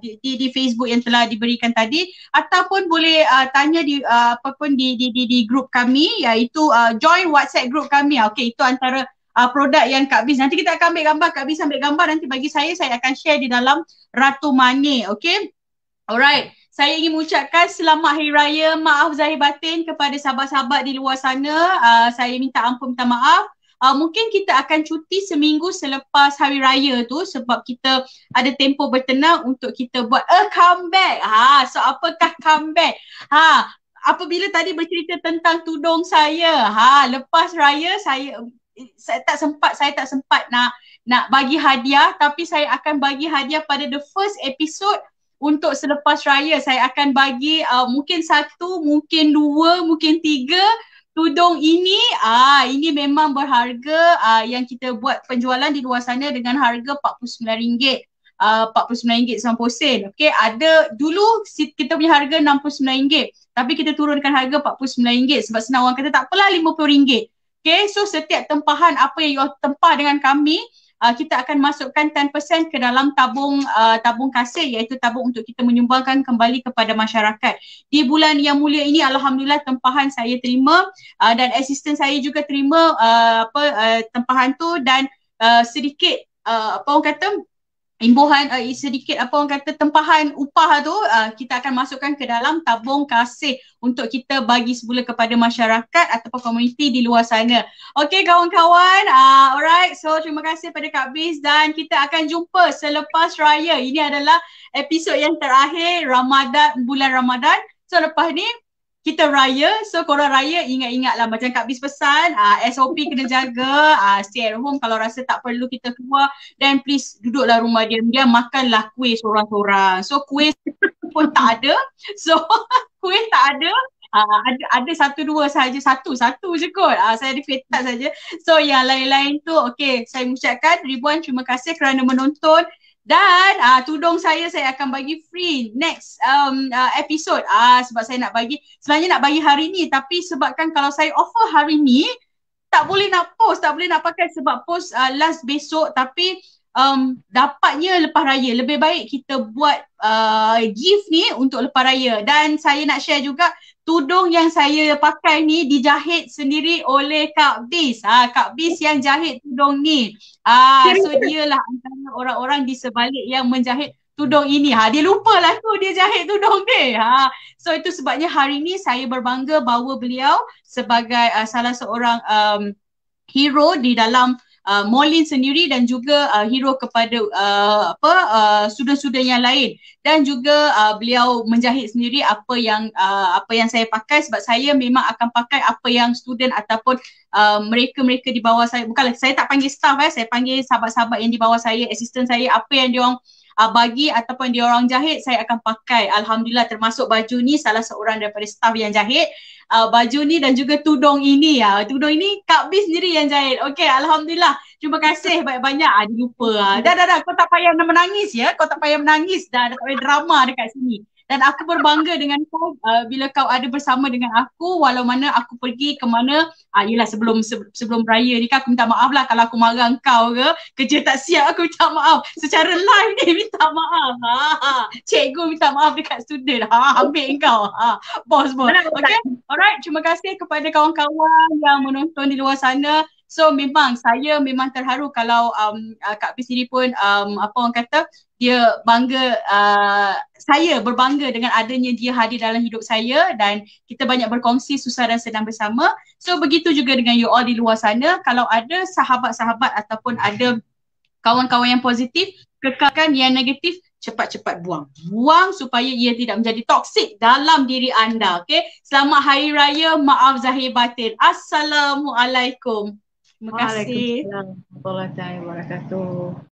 di Facebook yang telah diberikan tadi ataupun boleh tanya di apapun di grup kami, iaitu join WhatsApp group kami. Okay, itu antara produk yang Kak Bis, nanti kita akan ambil gambar, Kak Bis ambil gambar nanti bagi saya akan share di dalam Ratu Money. Okay, alright. Saya ingin mengucapkan selamat Hari Raya, maaf zahir batin kepada sahabat-sahabat di luar sana. Saya minta ampun, minta maaf. Mungkin kita akan cuti seminggu selepas Hari Raya tu sebab kita ada tempoh bertenang untuk kita buat comeback. So apakah comeback? Apabila tadi bercerita tentang tudung saya, lepas raya saya tak sempat nak bagi hadiah, tapi saya akan bagi hadiah pada the first episode. Untuk selepas raya saya akan bagi mungkin 1, mungkin 2, mungkin 3 tudung ini. Ini memang berharga, yang kita buat penjualan di luar sana dengan harga RM49. RM49.90. Okay, ada dulu kita punya harga RM69, tapi kita turunkan harga RM49 sebab senang orang kata tak apalah RM50. Okay, so setiap tempahan apa yang you tempah dengan kami, kita akan masukkan 10% ke dalam tabung kasih, iaitu tabung untuk kita menyumbangkan kembali kepada masyarakat. Di bulan yang mulia ini alhamdulillah tempahan saya terima, dan asisten saya juga terima tempahan tu, dan sedikit apa orang kata imbuhan, sedikit apa orang kata tempahan upah tu kita akan masukkan ke dalam tabung kasih untuk kita bagi semula kepada masyarakat ataupun komuniti di luar sana. Okey kawan-kawan, alright, so terima kasih pada Kak Bis dan kita akan jumpa selepas raya. Ini adalah episod yang terakhir bulan Ramadan. So lepas ni kita raya, so korang raya ingat-ingatlah macam Kak Bis pesan, SOP kena jaga, stay at home kalau rasa tak perlu kita keluar, dan please duduklah rumah diam-diam, makanlah kuih sorang-sorang. So kuih pun tak ada, so kuih tak ada. Ada 1-2 sahaja, satu je kot. Saya ada kuih tak saja. So yang lain-lain tu, okay, saya mengucapkan ribuan terima kasih kerana menonton. Dan tudung saya akan bagi free next episode, sebab saya sebenarnya nak bagi hari ni, tapi sebabkan kalau saya offer hari ni tak boleh nak post, tak boleh nak pakai sebab post last besok, tapi dapatnya lepas raya. Lebih baik kita buat gift ni untuk lepas raya. Dan saya nak share juga tudung yang saya pakai ni dijahit sendiri oleh Kak Bis. Kak Bis yang jahit tudung ni. So dia lah antara orang-orang di sebalik yang menjahit tudung ini. Dia lupa lah tu dia jahit tudung dia. So itu sebabnya hari ni saya berbangga bawa beliau sebagai salah seorang hero di dalam Molin sendiri, dan juga hero kepada student-student yang lain, dan juga beliau menjahit sendiri apa yang saya pakai, sebab saya memang akan pakai apa yang student ataupun mereka-mereka di bawah saya, bukanlah saya tak panggil staff, saya panggil sahabat-sahabat yang di bawah saya, assistant saya, apa yang diorang bagi ataupun diorang jahit saya akan pakai. Alhamdulillah, termasuk baju ni salah seorang daripada staff yang jahit baju ni, dan juga tudung ini. Tudung ini Kak Bis sendiri yang jahit. Okey, alhamdulillah. Terima kasih banyak-banyak. Dia lupa. Dah. Kau tak payah menangis ya. Kau tak payah menangis. Dah tak payah drama dekat sini. Dan aku berbangga dengan kau bila kau ada bersama dengan aku walau mana aku pergi ke mana. Yelah sebelum raya ni kan aku minta maaf lah kalau aku marah kau ke, kerja tak siap aku minta maaf. Secara live ni minta maaf. Cikgu minta maaf dekat student. Ambil kau. Bos. Okay. Alright, terima kasih kepada kawan-kawan yang menonton di luar sana. So saya memang terharu kalau Kak P sendiri pun apa orang kata dia bangga, saya berbangga dengan adanya dia hadir dalam hidup saya dan kita banyak berkongsi susah dan senang bersama. So begitu juga dengan you all di luar sana, kalau ada sahabat-sahabat ataupun ada kawan-kawan yang positif, kekalkan yang negatif, cepat-cepat buang supaya ia tidak menjadi toksik dalam diri anda. Okay, selamat Hari Raya, maaf zahir batin. Assalamualaikum. Terima kasih. Waalaikumsalam warahmatullahi wabarakatuh.